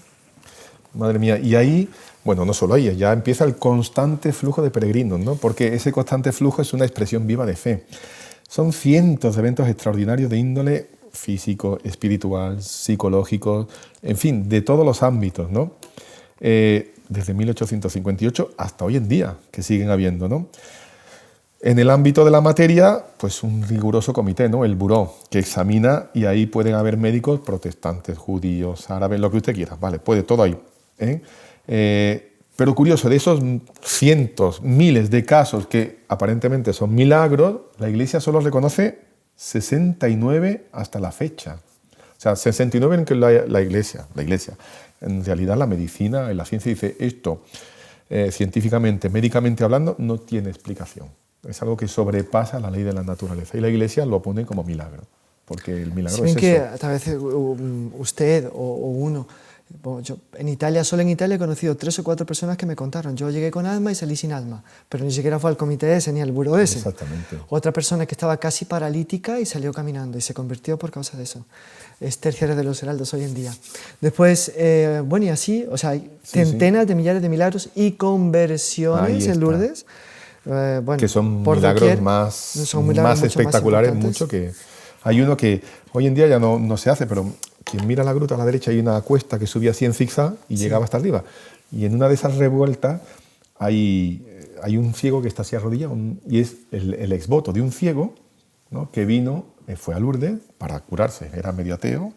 Madre mía, y ahí, bueno, no solo ahí, ya empieza el constante flujo de peregrinos, ¿no? Porque ese constante flujo es una expresión viva de fe. Son cientos de eventos extraordinarios de índole físico, espiritual, psicológico, en fin, de todos los ámbitos, ¿no? Desde 1858 hasta hoy en día, que siguen habiendo, ¿no? En el ámbito de la materia, pues un riguroso comité, ¿no? El buró, que examina, y ahí pueden haber médicos protestantes, judíos, árabes, lo que usted quiera, vale, puede todo ahí, pero curioso, de esos cientos, miles de casos que aparentemente son milagros, la Iglesia solo reconoce 69 hasta la fecha. O sea, 69 en que la Iglesia, en realidad la medicina, la ciencia dice esto, científicamente, médicamente hablando, no tiene explicación. Es algo que sobrepasa la ley de la naturaleza y la Iglesia lo pone como milagro, porque el milagro es eso. que a veces usted o uno, bueno, yo en Italia, solo en Italia he conocido 3 o 4 personas que me contaron, yo llegué con alma y salí sin alma, pero ni siquiera fue al comité ese ni al buró ese. Exactamente. Otra persona que estaba casi paralítica y salió caminando y se convirtió por causa de eso. Es terciaria de los heraldos hoy en día. Después, bueno, y así, o sea, hay centenas de millares de milagros y conversiones en Lourdes. Bueno, que son por milagros doquier, más espectaculares, mucho que hay uno que hoy en día ya no se hace, pero quien mira la gruta a la derecha hay una cuesta que subía así en zigzag y llegaba hasta arriba, y en una de esas revueltas hay un ciego que está así arrodillado, y es el exvoto de un ciego, ¿no? Que vino, fue a Lourdes para curarse, era medio ateo,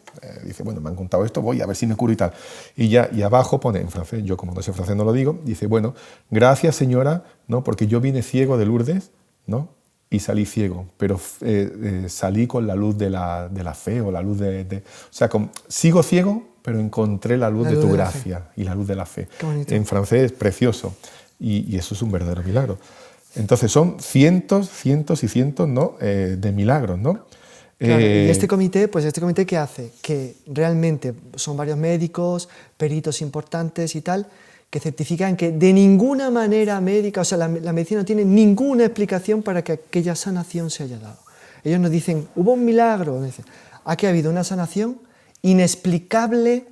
dice, bueno, me han contado esto, voy a ver si me curo y tal. Y abajo pone en francés, yo como no sé francés no lo digo, dice, bueno, gracias señora, ¿no? Porque yo vine ciego de Lourdes, ¿no? Y salí ciego, pero salí con la luz de la fe o la luz o sea, sigo ciego, pero encontré la luz de tu gracia y la luz de la fe. En francés es precioso y eso es un verdadero milagro. Entonces son cientos y cientos, ¿no? De milagros, ¿no? Claro, y este comité, ¿qué hace? Que realmente son varios médicos, peritos importantes y tal, que certifican que de ninguna manera médica, o sea, la medicina no tiene ninguna explicación para que aquella sanación se haya dado. Ellos nos dicen, hubo un milagro, dicen, aquí ha habido una sanación inexplicable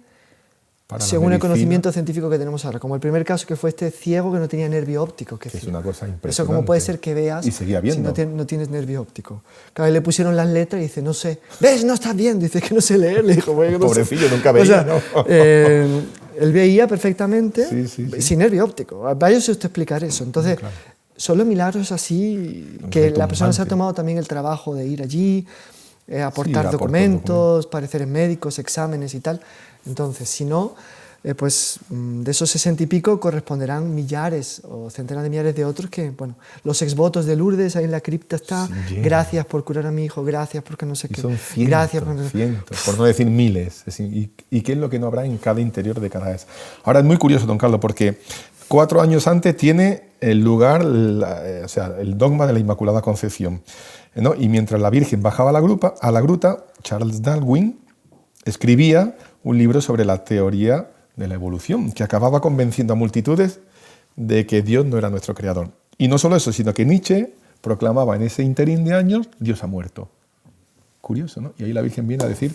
según el conocimiento científico que tenemos ahora, como el primer caso que fue este ciego que no tenía nervio óptico. Que es una cosa impresionante. Eso, ¿cómo puede ser que veas y seguía viendo si no tienes nervio óptico? Claro, le pusieron las letras y dice, no sé, ¿ves? No estás viendo, dice que no sé leer. Le dijo, bueno, no pobrecillo, sé. nunca veía, o sea, ¿no? él veía perfectamente Sí. sin nervio óptico. Vaya usted a explicar eso. Entonces, Claro. son los milagros así que la persona se ha Retumbante. tomado también el trabajo de ir allí, aportar aportar documentos, pareceres médicos, exámenes y tal. Entonces, si no, pues de esos 60 y pico corresponderán millares o centenas de millares de otros que, bueno, los exvotos de Lourdes, ahí en la cripta está, Sí, lleno. gracias por curar a mi hijo, gracias porque no sé Y qué, son cientos, gracias por... cientos, por no decir miles. Es decir, ¿y qué es lo que no habrá en cada interior de cada vez? Ahora es muy curioso, don Carlos, porque 4 años antes tiene el lugar, o sea, el dogma de la Inmaculada Concepción, ¿no? Y mientras la Virgen bajaba a la gruta, Charles Darwin escribía un libro sobre la teoría de la evolución, que acababa convenciendo a multitudes de que Dios no era nuestro creador. Y no solo eso, sino que Nietzsche proclamaba en ese interín de años, Dios ha muerto. Curioso, ¿no? Y ahí la Virgen viene a decir...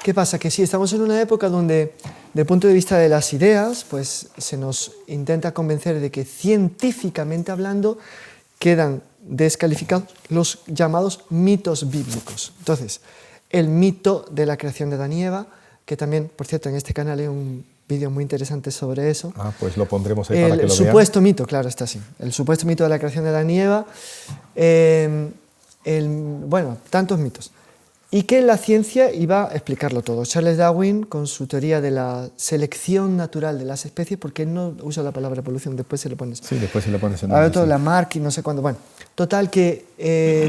¿Qué pasa? Que sí, estamos en una época donde, desde el punto de vista de las ideas, pues se nos intenta convencer de que científicamente hablando quedan descalificados los llamados mitos bíblicos. Entonces, el mito de la creación de Adán y Eva, que también, por cierto, en este canal hay un vídeo muy interesante sobre eso. Ah, pues lo pondremos ahí para que El lo vean. supuesto mito, claro, está así. El supuesto mito de la creación de Adán y Eva. Bueno, tantos mitos. Y que la ciencia iba a explicarlo todo. Charles Darwin, con su teoría de la selección natural de las especies, porque él no usa la palabra evolución, después se lo pones. Sí, después se lo pones en Ahora el... todo, sí. Lamarck y no sé cuándo. Bueno, total que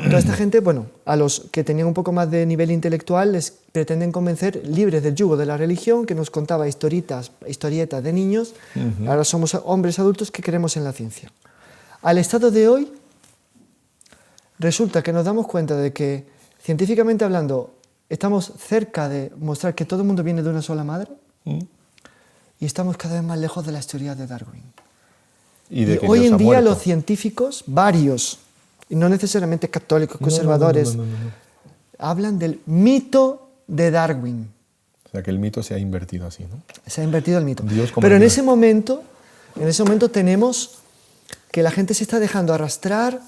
toda esta gente, bueno, a los que tenían un poco más de nivel intelectual les pretenden convencer libres del yugo de la religión, que nos contaba historietas de niños. Ahora somos hombres adultos que creemos en la ciencia. Al estado de hoy, resulta que nos damos cuenta de que, científicamente hablando, estamos cerca de mostrar que todo el mundo viene de una sola madre y estamos cada vez más lejos de las teorías de Darwin. Y de que hoy Dios en ha día muerto. los científicos, varios, y no necesariamente católicos, conservadores, No. hablan del mito de Darwin. O sea, que el mito se ha invertido así, ¿no? Se ha invertido el mito. Dios como Pero el en Dios. ese momento tenemos que la gente se está dejando arrastrar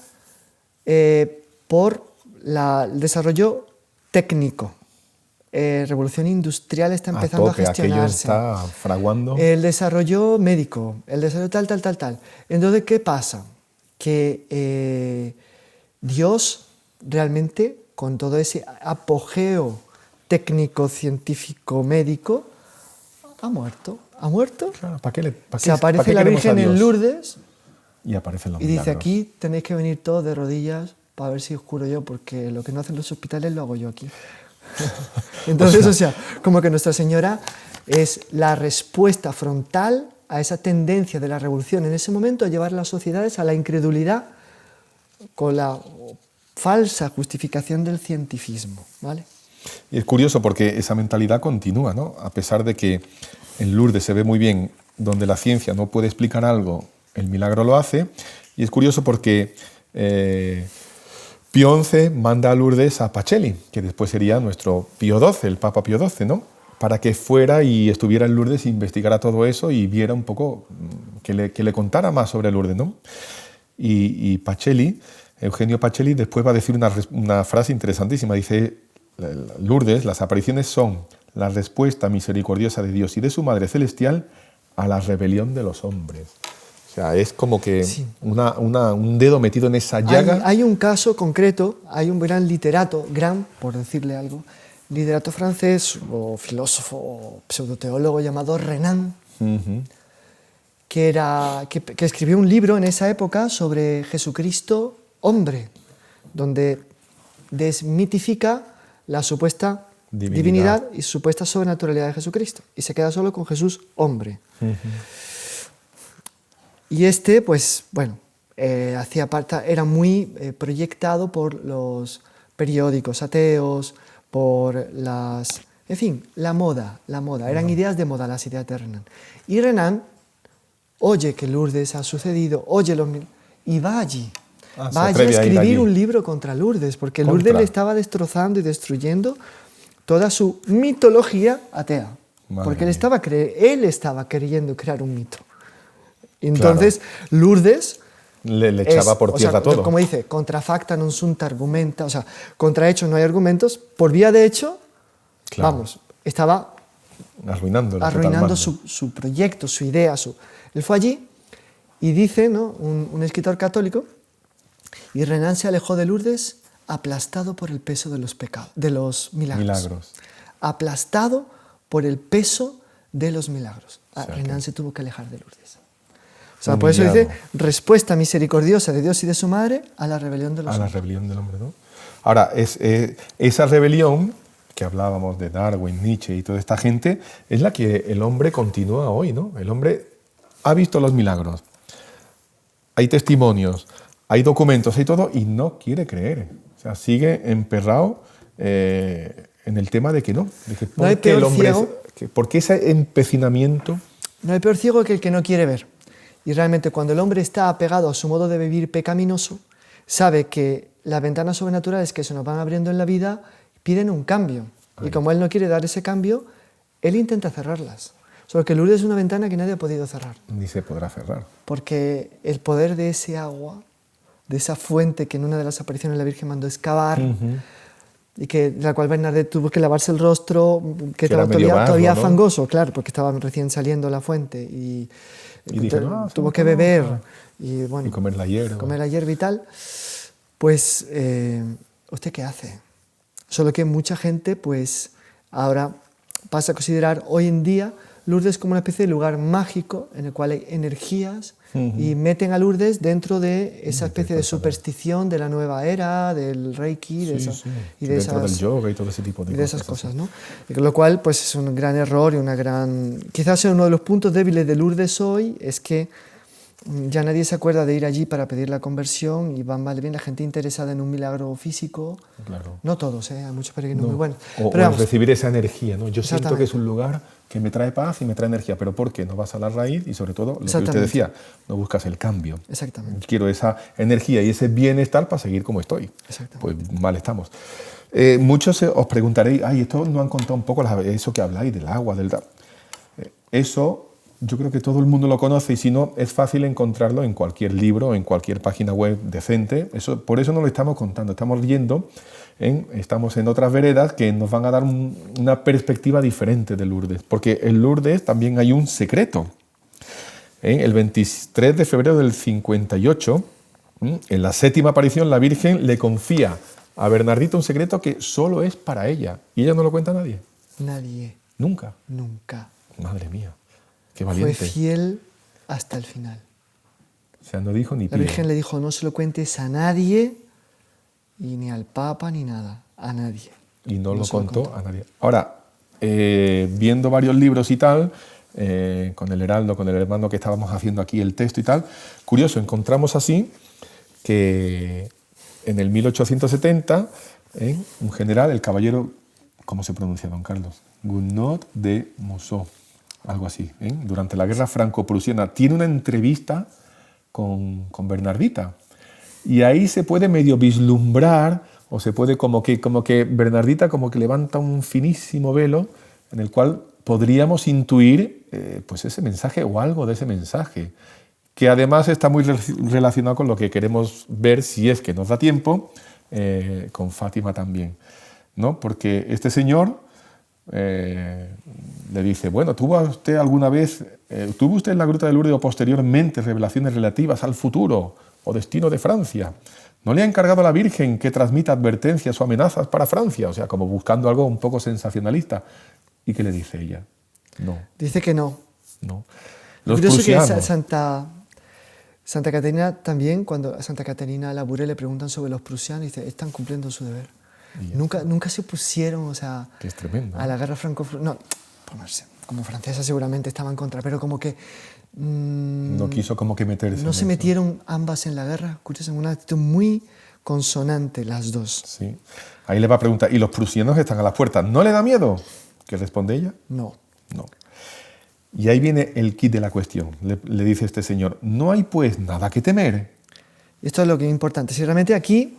por el desarrollo técnico. Revolución industrial está empezando a tope, aquello gestionarse. está fraguando. El desarrollo médico, el desarrollo tal. Entonces, ¿qué pasa? Que Dios realmente, con todo ese apogeo técnico, científico, médico, ha muerto. ¿Ha muerto? Claro, ¿para qué Se aparece la Virgen en Lourdes Y aparecen los y dice, milagros. aquí tenéis que venir todos de rodillas para ver si os curo yo, porque lo que no hacen los hospitales lo hago yo aquí. Entonces, o sea, como que Nuestra Señora es la respuesta frontal a esa tendencia de la revolución en ese momento a llevar a las sociedades a la incredulidad con la falsa justificación del cientificismo, ¿vale? Y es curioso porque esa mentalidad continúa, ¿no? A pesar de que en Lourdes se ve muy bien donde la ciencia no puede explicar algo, el milagro lo hace. Y es curioso porque Pío XI manda a Lourdes a Pacelli, que después sería nuestro Pío XII, el Papa Pío XII, ¿no? Para que fuera y estuviera en Lourdes e investigara todo eso y viera un poco, que le contara más sobre Lourdes, ¿no? Y Pacelli, Eugenio Pacelli, después va a decir una frase interesantísima. Dice, Lourdes, las apariciones son la respuesta misericordiosa de Dios y de su Madre Celestial a la rebelión de los hombres. O sea, es como que Sí. un dedo metido en esa llaga. Hay un caso concreto, hay un gran literato, por decirle algo, literato francés o filósofo o pseudoteólogo llamado Renan, Ujú. que escribió un libro en esa época sobre Jesucristo hombre, donde desmitifica la supuesta divinidad y supuesta sobrenaturalidad de Jesucristo y se queda solo con Jesús hombre. Y pues bueno, hacía parte, era muy proyectado por los periódicos ateos, por las... En fin, la moda. Eran ideas de moda las ideas de Renan. Y Renan oye que Lourdes ha sucedido, y va allí. Ah, se Va allí a atreve a ir escribir allí. un libro contra Lourdes, porque Contra. Lourdes le estaba destrozando y destruyendo toda su mitología atea. Madre Porque mía. él estaba queriendo crear un mito. Entonces, Lourdes... Le echaba por tierra todo. Como dice, contra facta non sunt argumenta, o sea, contra hechos no hay argumentos, por vía de hecho, Claro. vamos, estaba arruinando su proyecto, su idea. Él fue allí y dice, ¿no?, un escritor católico, y Renan se alejó de Lourdes aplastado por el peso de los milagros. Aplastado por el peso de los milagros. Renan se tuvo que alejar de Lourdes. O sea, por eso dice, respuesta misericordiosa de Dios y de su madre a la rebelión de los hombres. A la rebelión del hombre, ¿no? Ahora, esa rebelión que hablábamos de Darwin, Nietzsche y toda esta gente, es la que el hombre continúa hoy, ¿no? El hombre ha visto los milagros, hay testimonios, hay documentos, hay todo, y no quiere creer. O sea, sigue emperrado en el tema de que no. De que no hay peor ciego. ¿Por qué ese empecinamiento? No hay peor ciego que el que no quiere ver. Y realmente cuando el hombre está apegado a su modo de vivir pecaminoso, sabe que las ventanas sobrenaturales que se nos van abriendo en la vida piden un cambio. Y como él no quiere dar ese cambio, él intenta cerrarlas. Solo que Lourdes es una ventana que nadie ha podido cerrar. Ni se podrá cerrar. Porque el poder de ese agua, de esa fuente que en una de las apariciones la Virgen mandó excavar, y de la cual Bernadette tuvo que lavarse el rostro, que estaba todavía ¿no? fangoso, claro, porque estaba recién saliendo la fuente, y dije, tuvo que beber y, bueno, y comer la hierba y tal. Pues, ¿usted qué hace? Solo que mucha gente, pues, ahora pasa a considerar hoy en día Lourdes como una especie de lugar mágico en el cual hay energías y meten a Lourdes dentro de esa especie de superstición de la nueva era, del Reiki, dentro del yoga y todo ese tipo de esas cosas, ¿no? Lo cual, pues, es un gran error y quizás uno de los puntos débiles de Lourdes hoy es que ya nadie se acuerda de ir allí para pedir la conversión y van más bien la gente interesada en un milagro físico. Claro. No todos, hay muchos peregrinos muy buenos. O recibir esa energía, ¿no? Yo siento que es un lugar que me trae paz y me trae energía, pero ¿por qué? No vas a la raíz y sobre todo, lo que usted decía, no buscas el cambio. Exactamente. Quiero esa energía y ese bienestar para seguir como estoy. Pues mal estamos. Muchos os preguntaréis, esto no han contado un poco eso que habláis del agua, eso yo creo que todo el mundo lo conoce y si no, es fácil encontrarlo en cualquier libro, en cualquier página web decente. Por eso no lo estamos contando, estamos en otras veredas que nos van a dar una perspectiva diferente de Lourdes, porque en Lourdes también hay un secreto. El 23 de febrero del 58, en la 7ª aparición, la Virgen le confía a Bernardita un secreto que solo es para ella, y ella no lo cuenta a nadie. Nadie. ¿Nunca? Nunca. Madre mía. Qué valiente. Fue fiel hasta el final. O sea, no dijo ni pío. La Virgen le dijo, no se lo cuentes a nadie, y ni al Papa, ni nada, a nadie. Y no lo contó a nadie. Ahora, viendo varios libros y tal, con el Heraldo, con el hermano que estábamos haciendo aquí el texto y tal, curioso, encontramos así que en el 1870, un general, el caballero, ¿cómo se pronuncia, don Carlos? Gounod de Mussot, algo así, durante la guerra franco-prusiana, tiene una entrevista con Bernardita. Y ahí se puede medio vislumbrar, o se puede como que Bernardita como que levanta un finísimo velo en el cual podríamos intuir pues ese mensaje o algo de ese mensaje, que además está muy relacionado con lo que queremos ver, si es que nos da tiempo, con Fátima también, ¿no? Porque este señor le dice, bueno, ¿tuvo usted en la Gruta de Lourdes o posteriormente revelaciones relativas al futuro o destino de Francia? ¿No le ha encargado a la Virgen que transmita advertencias o amenazas para Francia? O sea, como buscando algo un poco sensacionalista. ¿Y qué le dice ella? No. Dice que no. No. Los prusianos. Que Santa Caterina también, cuando a Santa Caterina Labouré le preguntan sobre los prusianos, dice, están cumpliendo su deber. Nunca se opusieron, o sea, que es tremendo, a la guerra franco-prusiana. No, pues no sé, como francesa seguramente estaba en contra, pero como que no quiso como que meterse. No se metieron ambas en la guerra, curioso, en una actitud muy consonante las dos. Sí. Ahí le va a preguntar, ¿y los prusianos están a las puertas? ¿No le da miedo? ¿Qué responde ella? No. No. Y ahí viene el kit de la cuestión. Le dice este señor, no hay pues nada que temer. Esto es lo que es importante. Si realmente aquí,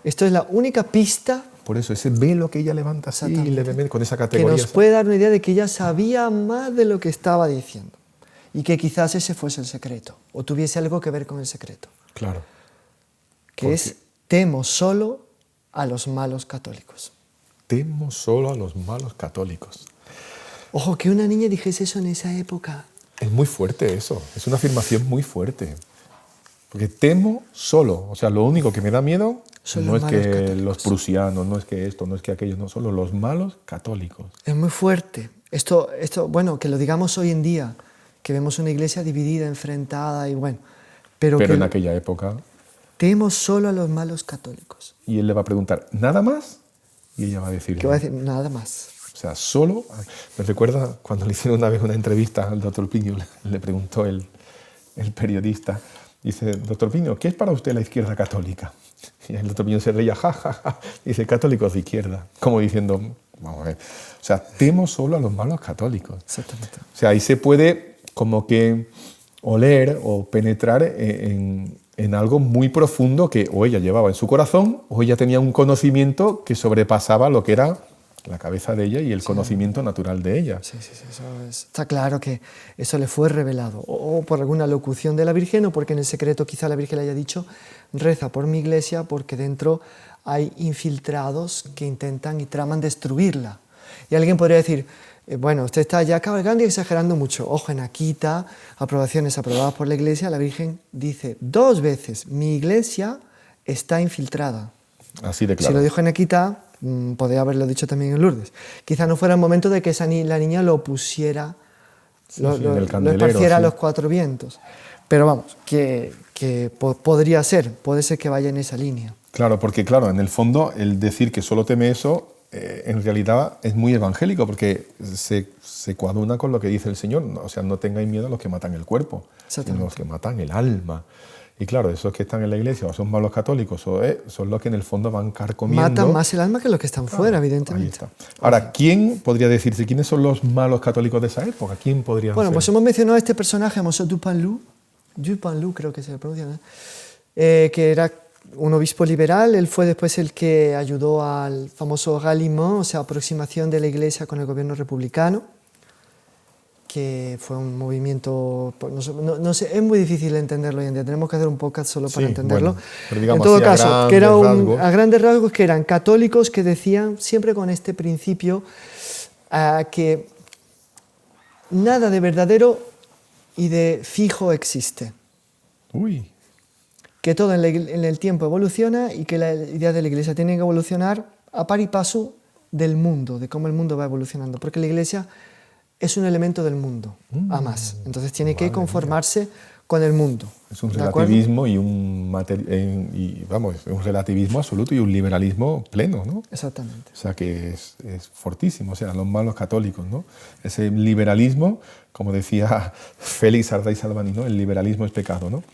esto es la única pista. Por eso, ese velo que ella levanta así, levemente, con esa categoría. Que nos puede dar una idea de que ella sabía más de lo que estaba diciendo. Y que quizás ese fuese el secreto. O tuviese algo que ver con el secreto. Claro. Que es, temo solo a los malos católicos. Temo solo a los malos católicos. Ojo, que una niña dijese eso en esa época. Es muy fuerte eso, es una afirmación muy fuerte. Porque temo solo, o sea, lo único que me da miedo Son no los es malos que católicos. los prusianos, no es que esto, no es que aquello, no, solo los malos católicos. Es muy fuerte. Esto, bueno, que lo digamos hoy en día, que vemos una iglesia dividida, enfrentada y bueno. Pero Pero que en aquella época, temo solo a los malos católicos. y él le va a preguntar, ¿nada más? Y ella va a decir, Que va a decir nada más. o sea, solo... Me recuerda cuando le hicieron una vez una entrevista al doctor Piño, le preguntó el periodista, dice, doctor Piño, ¿qué es para usted la izquierda católica? Y el doctor Piño se reía, ja, ja, ja, dice, católicos de izquierda, como diciendo, vamos a ver, o sea, temo solo a los malos católicos. Exactamente. O sea, ahí se puede como que oler o penetrar en algo muy profundo que o ella llevaba en su corazón o ella tenía un conocimiento que sobrepasaba lo que era la cabeza de ella y el conocimiento natural de ella. Sí, eso está claro que eso le fue revelado, o por alguna locución de la Virgen, o porque en el secreto quizá la Virgen le haya dicho, reza por mi iglesia porque dentro hay infiltrados que intentan y traman destruirla. Y alguien podría decir, bueno, usted está ya cabalgando y exagerando mucho. Ojo, en Akita, aprobaciones aprobadas por la iglesia, la Virgen dice 2 veces, mi iglesia está infiltrada. Así de claro. Si lo dijo en Akita, podría haberlo dicho también en Lourdes. Quizá no fuera el momento de que la niña lo pusiera, lo esparciera a los 4 vientos. Pero vamos, que podría ser, puede ser que vaya en esa línea. Claro, porque claro, en el fondo el decir que solo teme eso, en realidad es muy evangélico, porque se coaduna con lo que dice el Señor. O sea, no tengáis miedo a los que matan el cuerpo, sino a los que matan el alma. Y claro, esos que están en la iglesia o son malos católicos son los que en el fondo van carcomiendo. Matan más el alma que los que están fuera, evidentemente. Ahí está. Ahora, ¿quién podría decirse quiénes son los malos católicos de esa época? ¿Quién podría Bueno, ser? pues hemos mencionado a este personaje, Monsieur Dupanloup, creo que se pronuncia, ¿no? Que era un obispo liberal. Él fue después el que ayudó al famoso ralliement, o sea, aproximación de la iglesia con el gobierno republicano, que fue un movimiento, no sé, es muy difícil entenderlo hoy en día, tenemos que hacer un podcast solo para entenderlo. Bueno, pero digamos en todo así, caso, que era a grandes rasgos, que eran católicos que decían, siempre con este principio, que nada de verdadero y de fijo existe. Uy. Que todo en el tiempo evoluciona y que la idea de la iglesia tiene que evolucionar a par y paso del mundo, de cómo el mundo va evolucionando, porque la iglesia es un elemento del mundo, a más. Entonces tiene que conformarse con el mundo. Es un relativismo y un relativismo absoluto y un liberalismo pleno, ¿no? Exactamente. O sea que es fortísimo, o sea, los malos católicos, ¿no? Ese liberalismo, como decía Félix Arraiz Albani, ¿no? El liberalismo es pecado, ¿no?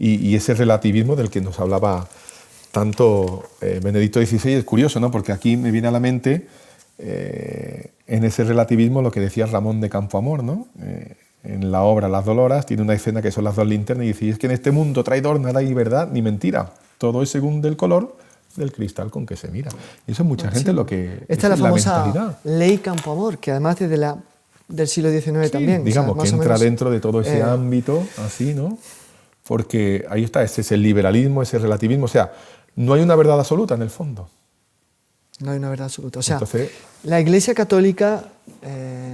Y ese relativismo del que nos hablaba tanto Benedicto XVI es curioso, ¿no? Porque aquí me viene a la mente en ese relativismo lo que decía Ramón de Campoamor, ¿no? En la obra Las Doloras tiene una escena que son las 2 linternas y dice, y es que en este mundo traidor nada hay verdad ni mentira, todo es según el color del cristal con que se mira. Y eso mucha gente lo que... Esta es la famosa mentalidad. ley Campoamor, que además desde del siglo XIX también. Digamos, o sea, que entra dentro de todo ese ámbito, así, ¿no? Porque ahí está, ese es el liberalismo, ese relativismo, o sea, no hay una verdad absoluta en el fondo. No hay una verdad absoluta. O sea, entonces, la Iglesia Católica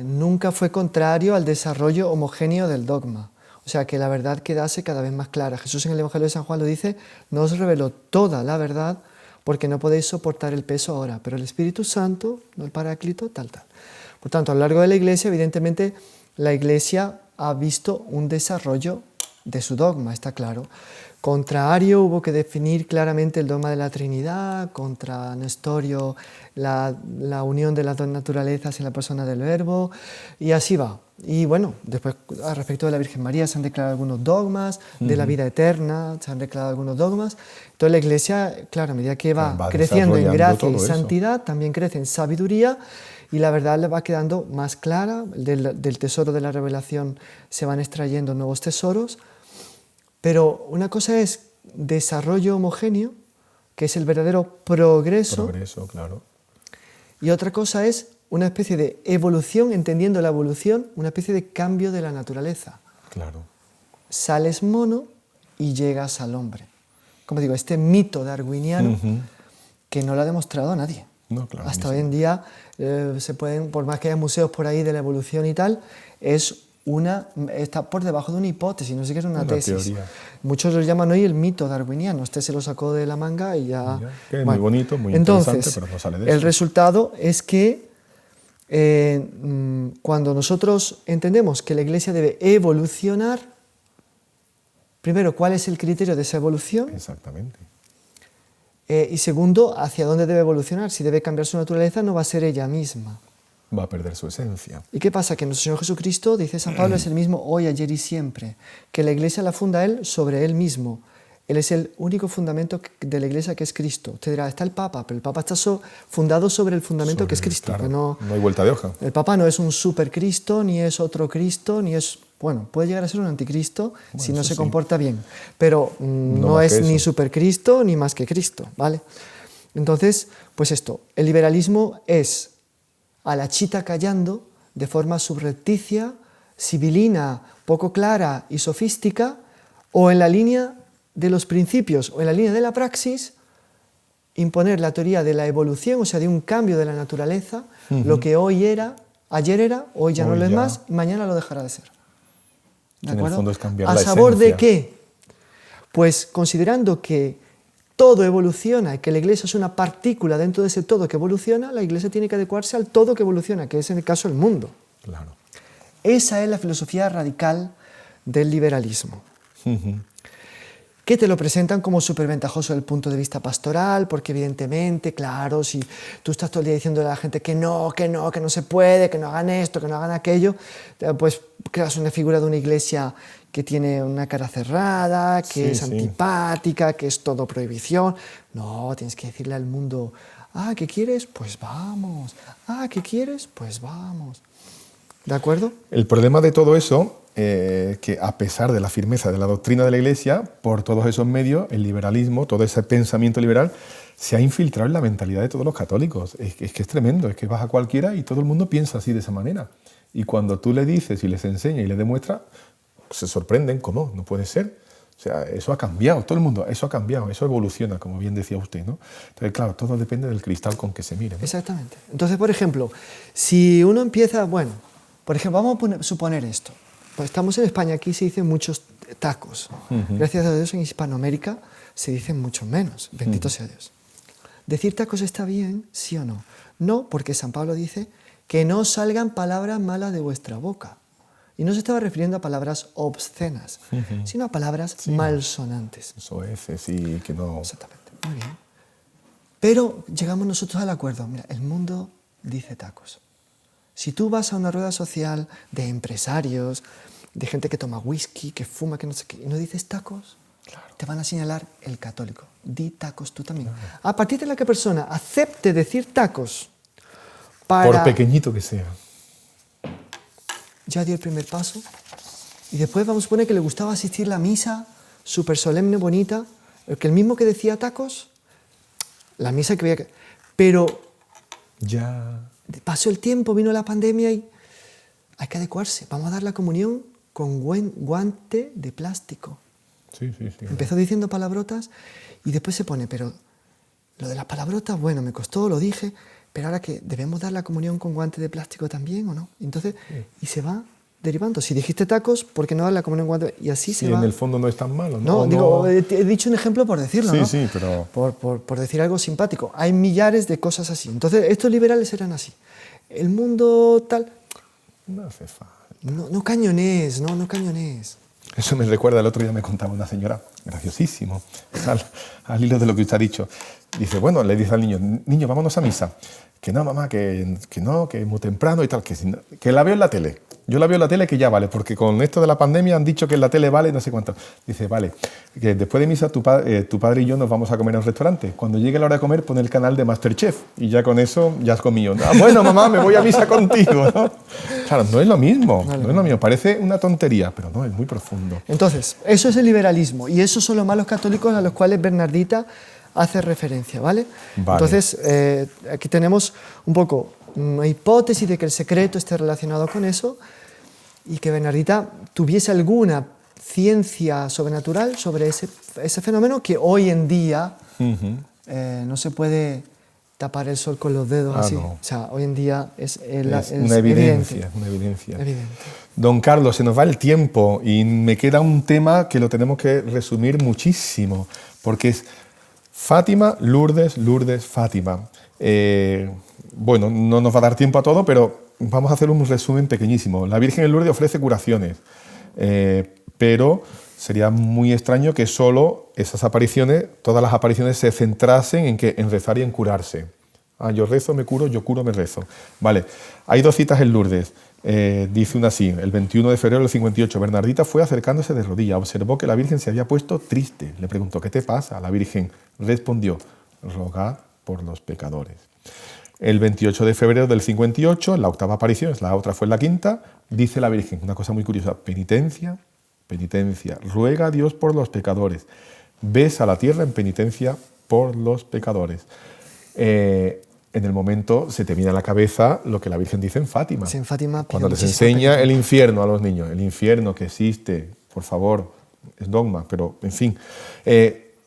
nunca fue contrario al desarrollo homogéneo del dogma. O sea, que la verdad quedase cada vez más clara. Jesús en el Evangelio de San Juan lo dice, no os reveló toda la verdad porque no podéis soportar el peso ahora, pero el Espíritu Santo, no el Paráclito, tal. Por tanto, a lo largo de la Iglesia, evidentemente, la Iglesia ha visto un desarrollo de su dogma, está claro. Contra Ario hubo que definir claramente el dogma de la Trinidad, contra Nestorio la unión de las 2 naturalezas en la persona del Verbo, y así va. Y bueno, después al respecto de la Virgen María se han declarado algunos dogmas, de la vida eterna se han declarado algunos dogmas. Entonces la Iglesia, claro, a medida que va creciendo en gracia y santidad, también crece en sabiduría, y la verdad le va quedando más clara. Del tesoro de la revelación se van extrayendo nuevos tesoros. Pero una cosa es desarrollo homogéneo, que es el verdadero progreso. Progreso, claro. Y otra cosa es una especie de evolución, entendiendo la evolución, una especie de cambio de la naturaleza. Claro. Sales mono y llegas al hombre. Como digo, este mito darwiniano que no lo ha demostrado nadie. No, claro, Hasta ni hoy en día se pueden, por más que haya museos por ahí de la evolución y tal, está por debajo de una hipótesis, no siquiera una tesis. teoría. Muchos lo llaman hoy el mito darwiniano. Este se lo sacó de la manga y ya... Mira, que es Bueno, muy bonito, muy entonces, interesante, pero no sale de el eso. resultado es que cuando nosotros entendemos que la Iglesia debe evolucionar, primero, ¿cuál es el criterio de esa evolución? Exactamente. Y segundo, ¿hacia dónde debe evolucionar? Si debe cambiar su naturaleza, no va a ser ella misma. Va a perder su esencia. ¿Y qué pasa? Que nuestro Señor Jesucristo, dice San Pablo, es el mismo hoy, ayer y siempre. Que la Iglesia la funda Él sobre Él mismo. Él es el único fundamento de la Iglesia que es Cristo. Usted dirá, está el Papa, pero el Papa está fundado sobre el fundamento que es Cristo. Claro, Que no hay vuelta de hoja. El Papa no es un supercristo, ni es otro Cristo, ni es... Bueno, puede llegar a ser un anticristo si no eso se sí. comporta bien, pero no más es que ni eso. supercristo ni más que Cristo, ¿vale? Entonces, pues esto, el liberalismo es a la chita callando de forma subrepticia, sibilina, poco clara y sofística, o en la línea de los principios o en la línea de la praxis, imponer la teoría de la evolución, o sea, de un cambio de la naturaleza, lo que ayer era, hoy ya no Hoy lo es ya. más, mañana lo dejará de ser. ¿De En el acuerdo? fondo es cambiar ¿A la sabor de esencia. qué? Pues considerando que todo evoluciona y que la Iglesia es una partícula dentro de ese todo que evoluciona, la Iglesia tiene que adecuarse al todo que evoluciona, que es en el caso el mundo. Claro. Esa es la filosofía radical del liberalismo. Que te lo presentan como súper ventajoso desde el punto de vista pastoral, porque evidentemente, claro, si tú estás todo el día diciendo a la gente que no se puede, que no hagan esto, que no hagan aquello, pues creas una figura de una iglesia que tiene una cara cerrada, que Sí, es sí. antipática, que es todo prohibición. No, tienes que decirle al mundo, ¿qué quieres? Pues vamos. ¿Qué quieres? Pues vamos. ¿De acuerdo? El problema de todo eso, que a pesar de la firmeza de la doctrina de la Iglesia, por todos esos medios, el liberalismo, todo ese pensamiento liberal, se ha infiltrado en la mentalidad de todos los católicos. Es que es tremendo, es que vas a cualquiera y todo el mundo piensa así de esa manera. Y cuando tú le dices y les enseñas y les demuestras, se sorprenden, ¿cómo? No puede ser. O sea, eso ha cambiado, todo el mundo, eso ha cambiado, eso evoluciona, como bien decía usted, ¿no? Entonces, claro, todo depende del cristal con que se mire, ¿no? Exactamente. Entonces, por ejemplo, si uno empieza, por ejemplo, vamos a suponer esto. Pues estamos en España, aquí se dicen muchos tacos. Gracias a Dios en Hispanoamérica se dicen mucho menos, bendito sea Dios. ¿Decir tacos está bien, sí o no? No, porque San Pablo dice que no salgan palabras malas de vuestra boca. Y no se estaba refiriendo a palabras obscenas, sino a palabras malsonantes. Eso es, sí, que no... Exactamente, muy bien. Pero llegamos nosotros al acuerdo. Mira, el mundo dice tacos. Si tú vas a una rueda social de empresarios, de gente que toma whisky, que fuma, que no sé qué, y no dices tacos, te van a señalar el católico. Di tacos tú también. A partir de la que persona acepte decir tacos Por pequeñito que sea. Ya dio el primer paso. Y después vamos a suponer que le gustaba asistir a la misa, súper solemne, bonita, el mismo que decía tacos, la misa que veía... Pero Ya... pasó el tiempo, vino la pandemia y hay que adecuarse. Vamos a dar la comunión con guante de plástico. Sí. Empezó diciendo palabrotas y después se pone, pero lo de las palabrotas, bueno, me costó, lo dije, pero ahora que debemos dar la comunión con guante de plástico también, ¿o no? Entonces, y se va derivando. Si dijiste tacos, ¿por qué no dar la comunión con guante? Y así se va. en el fondo no es tan malo, No, ¿no? digo, he dicho un ejemplo por decirlo, Sí, ¿no? sí, pero... Por decir algo simpático. Hay millares de cosas así. Entonces, estos liberales eran así. El mundo tal... No hace falta. No cañones, no cañones. Eso me recuerda, el otro día me contaba una señora, graciosísimo, al hilo de lo que usted ha dicho. Dice, bueno, le dice al niño, vámonos a misa. Que no, mamá, que no, que es muy temprano y tal, que la veo en la tele. Yo la veo en la tele que ya vale, porque con esto de la pandemia han dicho que en la tele vale no sé cuánto. Dice, vale, que después de misa tu padre y yo nos vamos a comer a un restaurante. Cuando llegue la hora de comer, pon el canal de MasterChef y ya con eso ya has comido. Bueno, mamá, me voy a misa contigo, ¿no? Claro, no es lo mismo, no es lo mismo. Parece una tontería, pero no, es muy profundo. Entonces, eso es el liberalismo y esos son los malos católicos a los cuales Bernardita hace referencia, ¿vale? Entonces, aquí tenemos un poco una hipótesis de que el secreto esté relacionado con eso y que Bernardita tuviese alguna ciencia sobrenatural sobre ese fenómeno que hoy en día no se puede tapar el sol con los dedos así. No. O sea, hoy en día es una evidencia, una evidencia. Don Carlos, se nos va el tiempo y me queda un tema que lo tenemos que resumir muchísimo, porque es Fátima, Lourdes, Lourdes, Fátima. Bueno, no nos va a dar tiempo a todo, pero vamos a hacer un resumen pequeñísimo. La Virgen en Lourdes ofrece curaciones, pero sería muy extraño que solo esas apariciones, todas las apariciones se centrasen en rezar y en curarse. Yo rezo, me curo, yo curo, me rezo. Vale, hay 2 citas en Lourdes. Dice una así, el 21 de febrero del 58, Bernardita fue acercándose de rodillas, observó que la Virgen se había puesto triste. Le preguntó, ¿qué te pasa? La Virgen respondió, rogad por los pecadores. El 28 de febrero del 58, la 8ª aparición, la otra fue la 5ª, dice la Virgen, una cosa muy curiosa, penitencia, penitencia, ruega a Dios por los pecadores, besa la tierra en penitencia por los pecadores. En el momento se te viene a la cabeza lo que la Virgen dice en Fátima. Sí, en Fátima cuando les enseña el infierno a los niños, el infierno que existe, por favor, es dogma, pero en fin,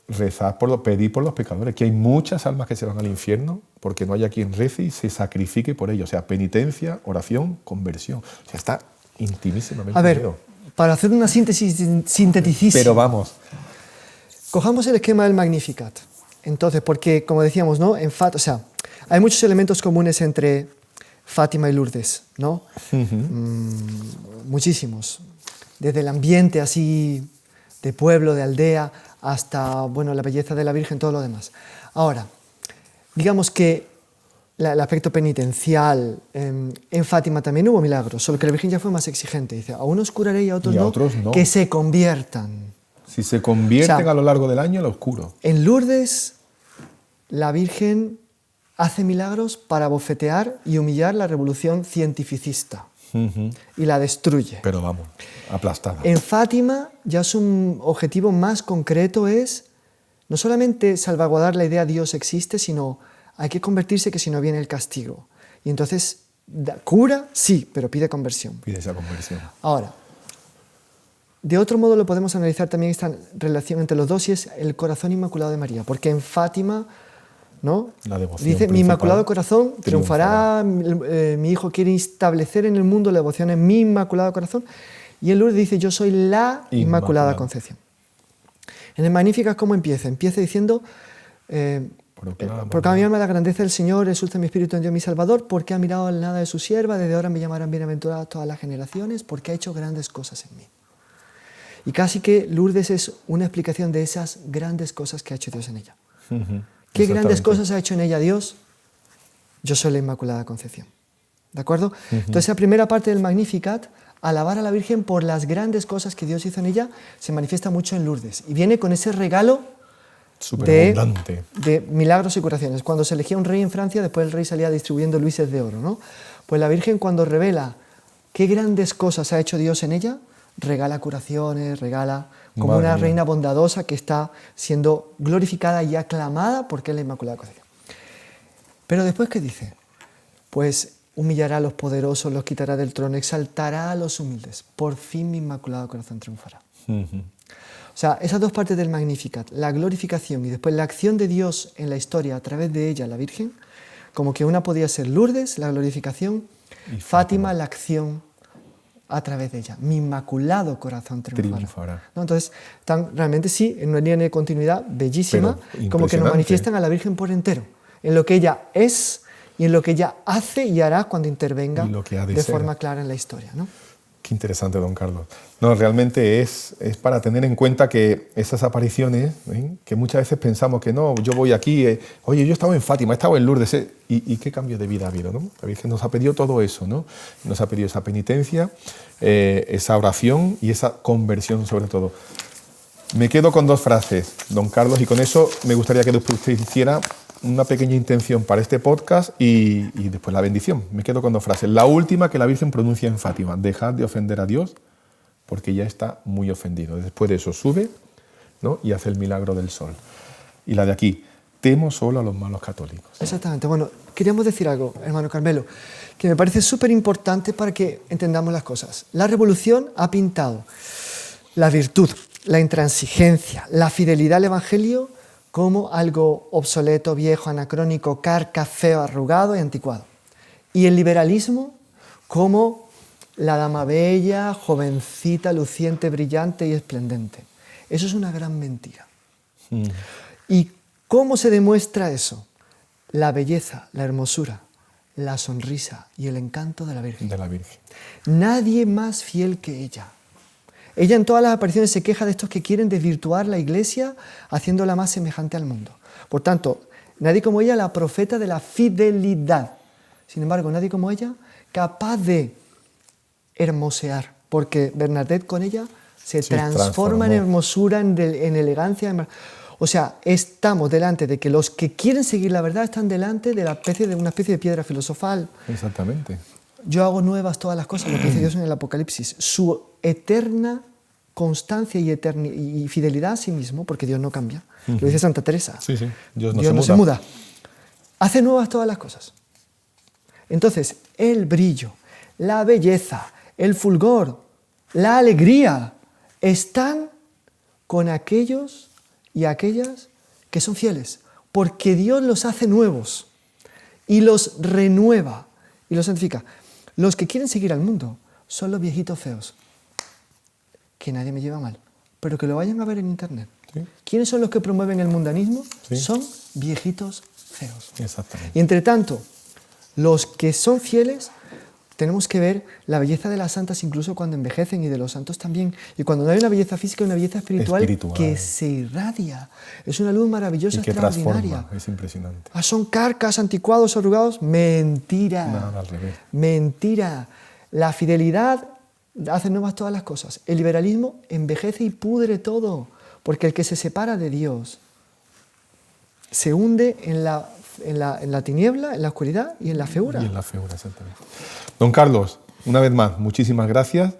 rezad pedid por los pecadores, que hay muchas almas que se van al infierno porque no haya quien rece y se sacrifique por ello. O sea, penitencia, oración, conversión. O sea, está intimísimamente unido. Para hacer una síntesis sinteticísima. Pero vamos. Cojamos el esquema del Magnificat. Entonces, porque, como decíamos, ¿no? O sea, hay muchos elementos comunes entre Fátima y Lourdes, ¿no? Muchísimos. Desde el ambiente así de pueblo, de aldea, hasta, bueno, la belleza de la Virgen, todo lo demás. Ahora, digamos que el aspecto penitencial, en Fátima también hubo milagros, solo que la Virgen ya fue más exigente. Dice, a unos curaré y a otros no, que se conviertan. Si se convierten a lo largo del año, los curo. En Lourdes, la Virgen hace milagros para bofetear y humillar la revolución cientificista y la destruye. Pero vamos, aplastada. En Fátima ya su objetivo más concreto es no solamente salvaguardar la idea Dios existe, sino hay que convertirse, que si no viene el castigo. Y entonces, cura, sí, pero pide conversión. Pide esa conversión. Ahora, de otro modo lo podemos analizar también esta relación entre los dos y es el corazón inmaculado de María, porque en Fátima, ¿no? La devoción dice, principal, mi inmaculado corazón triunfará, mi hijo quiere establecer en el mundo la devoción en mi inmaculado corazón, y en Lourdes dice, yo soy la Inmaculada Concepción. En el Magnificat, ¿cómo empieza? Empieza diciendo, proclama mi alma la grandeza del Señor, exulta mi espíritu en Dios mi Salvador, porque ha mirado al nada de su sierva, desde ahora me llamarán bienaventurada todas las generaciones, porque ha hecho grandes cosas en mí. Y casi que Lourdes es una explicación de esas grandes cosas que ha hecho Dios en ella. ¿Qué grandes cosas ha hecho en ella Dios? Yo soy la Inmaculada Concepción. ¿De acuerdo? Entonces, la primera parte del Magnificat, alabar a la Virgen por las grandes cosas que Dios hizo en ella, se manifiesta mucho en Lourdes. Y viene con ese regalo de milagros y curaciones. Cuando se elegía un rey en Francia, después el rey salía distribuyendo luises de oro, ¿no? Pues la Virgen, cuando revela qué grandes cosas ha hecho Dios en ella, regala curaciones, regala como una reina bondadosa que está siendo glorificada y aclamada porque es la Inmaculada Concepción. Pero después, ¿qué dice? Pues humillará a los poderosos, los quitará del trono, exaltará a los humildes. Por fin mi Inmaculado Corazón triunfará. O sea, esas dos partes del Magnificat, la glorificación y después la acción de Dios en la historia a través de ella, la Virgen, como que una podía ser Lourdes, la glorificación, y Fátima, la acción a través de ella. Mi Inmaculado Corazón triunfará. ¿No? Entonces, realmente sí, en una línea de continuidad bellísima, como que nos manifiestan a la Virgen por entero, en lo que ella es y en lo que ella hace y hará cuando intervenga de forma clara en la historia, ¿no? Qué interesante, don Carlos. No, realmente es para tener en cuenta que esas apariciones, que muchas veces pensamos que no, yo voy aquí, oye, yo he estado en Fátima, he estado en Lourdes, ¿y qué cambio de vida ha habido, ¿no? La Virgen nos ha pedido todo eso, ¿no? Nos ha pedido esa penitencia, esa oración y esa conversión sobre todo. Me quedo con dos frases, don Carlos, y con eso me gustaría que usted hiciera una pequeña intención para este podcast y después la bendición. Me quedo con dos frases. La última que la Virgen pronuncia en Fátima: dejad de ofender a Dios porque ya está muy ofendido. Después de eso sube, ¿no? Y hace el milagro del sol. Y la de aquí: temo solo a los malos católicos. Exactamente. Bueno, queríamos decir algo, hermano Carmelo, que me parece súper importante para que entendamos las cosas. La revolución ha pintado la virtud, la intransigencia, la fidelidad al Evangelio como algo obsoleto, viejo, anacrónico, carca, feo, arrugado y anticuado. Y el liberalismo como la dama bella, jovencita, luciente, brillante y esplendente. Eso es una gran mentira. ¿Y cómo se demuestra eso? La belleza, la hermosura, la sonrisa y el encanto de la Virgen. De la Virgen. Nadie más fiel que ella. Ella en todas las apariciones se queja de estos que quieren desvirtuar la Iglesia haciéndola más semejante al mundo. Por tanto, nadie como ella, la profeta de la fidelidad. Sin embargo, nadie como ella capaz de hermosear, porque Bernadette con ella se transforma en hermosura, en elegancia. O sea, estamos delante de que los que quieren seguir la verdad están delante de una especie de piedra filosofal. Exactamente. Yo hago nuevas todas las cosas, lo que dice Dios en el Apocalipsis. Su eterna constancia y fidelidad a sí mismo, porque Dios no cambia. Lo dice Santa Teresa. Sí, sí. Dios no se muda. Hace nuevas todas las cosas. Entonces, el brillo, la belleza, el fulgor, la alegría, están con aquellos y aquellas que son fieles, porque Dios los hace nuevos y los renueva y los santifica. Los que quieren seguir al mundo son los viejitos feos, que nadie me lleva mal, pero que lo vayan a ver en internet. Sí. ¿Quiénes son los que promueven el mundanismo? Sí. Son viejitos feos. Exactamente. Y entre tanto, los que son fieles, tenemos que ver la belleza de las santas incluso cuando envejecen y de los santos también. Y cuando no hay una belleza física, hay una belleza espiritual que se irradia. Es una luz maravillosa, y que extraordinaria. transforma. Es impresionante. Son carcas, anticuados, arrugados. Mentira. Nada, al revés. Mentira. La fidelidad hace nuevas todas las cosas. El liberalismo envejece y pudre todo. Porque el que se separa de Dios se hunde en la tiniebla, en la oscuridad y en la feura. Y en la feura, exactamente. Don Carlos, una vez más, muchísimas gracias.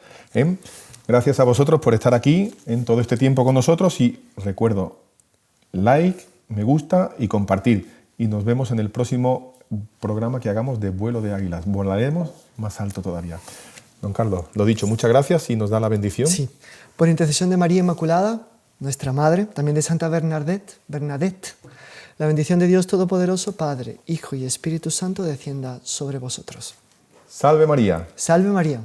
Gracias a vosotros por estar aquí en todo este tiempo con nosotros y recuerdo, like, me gusta y compartir. Y nos vemos en el próximo programa que hagamos de vuelo de águilas. Volaremos más alto todavía. Don Carlos, lo dicho, muchas gracias y nos da la bendición. Sí, por intercesión de María Inmaculada, nuestra Madre, también de Santa Bernadette, la bendición de Dios Todopoderoso, Padre, Hijo y Espíritu Santo, descienda sobre vosotros. Salve María. Salve María.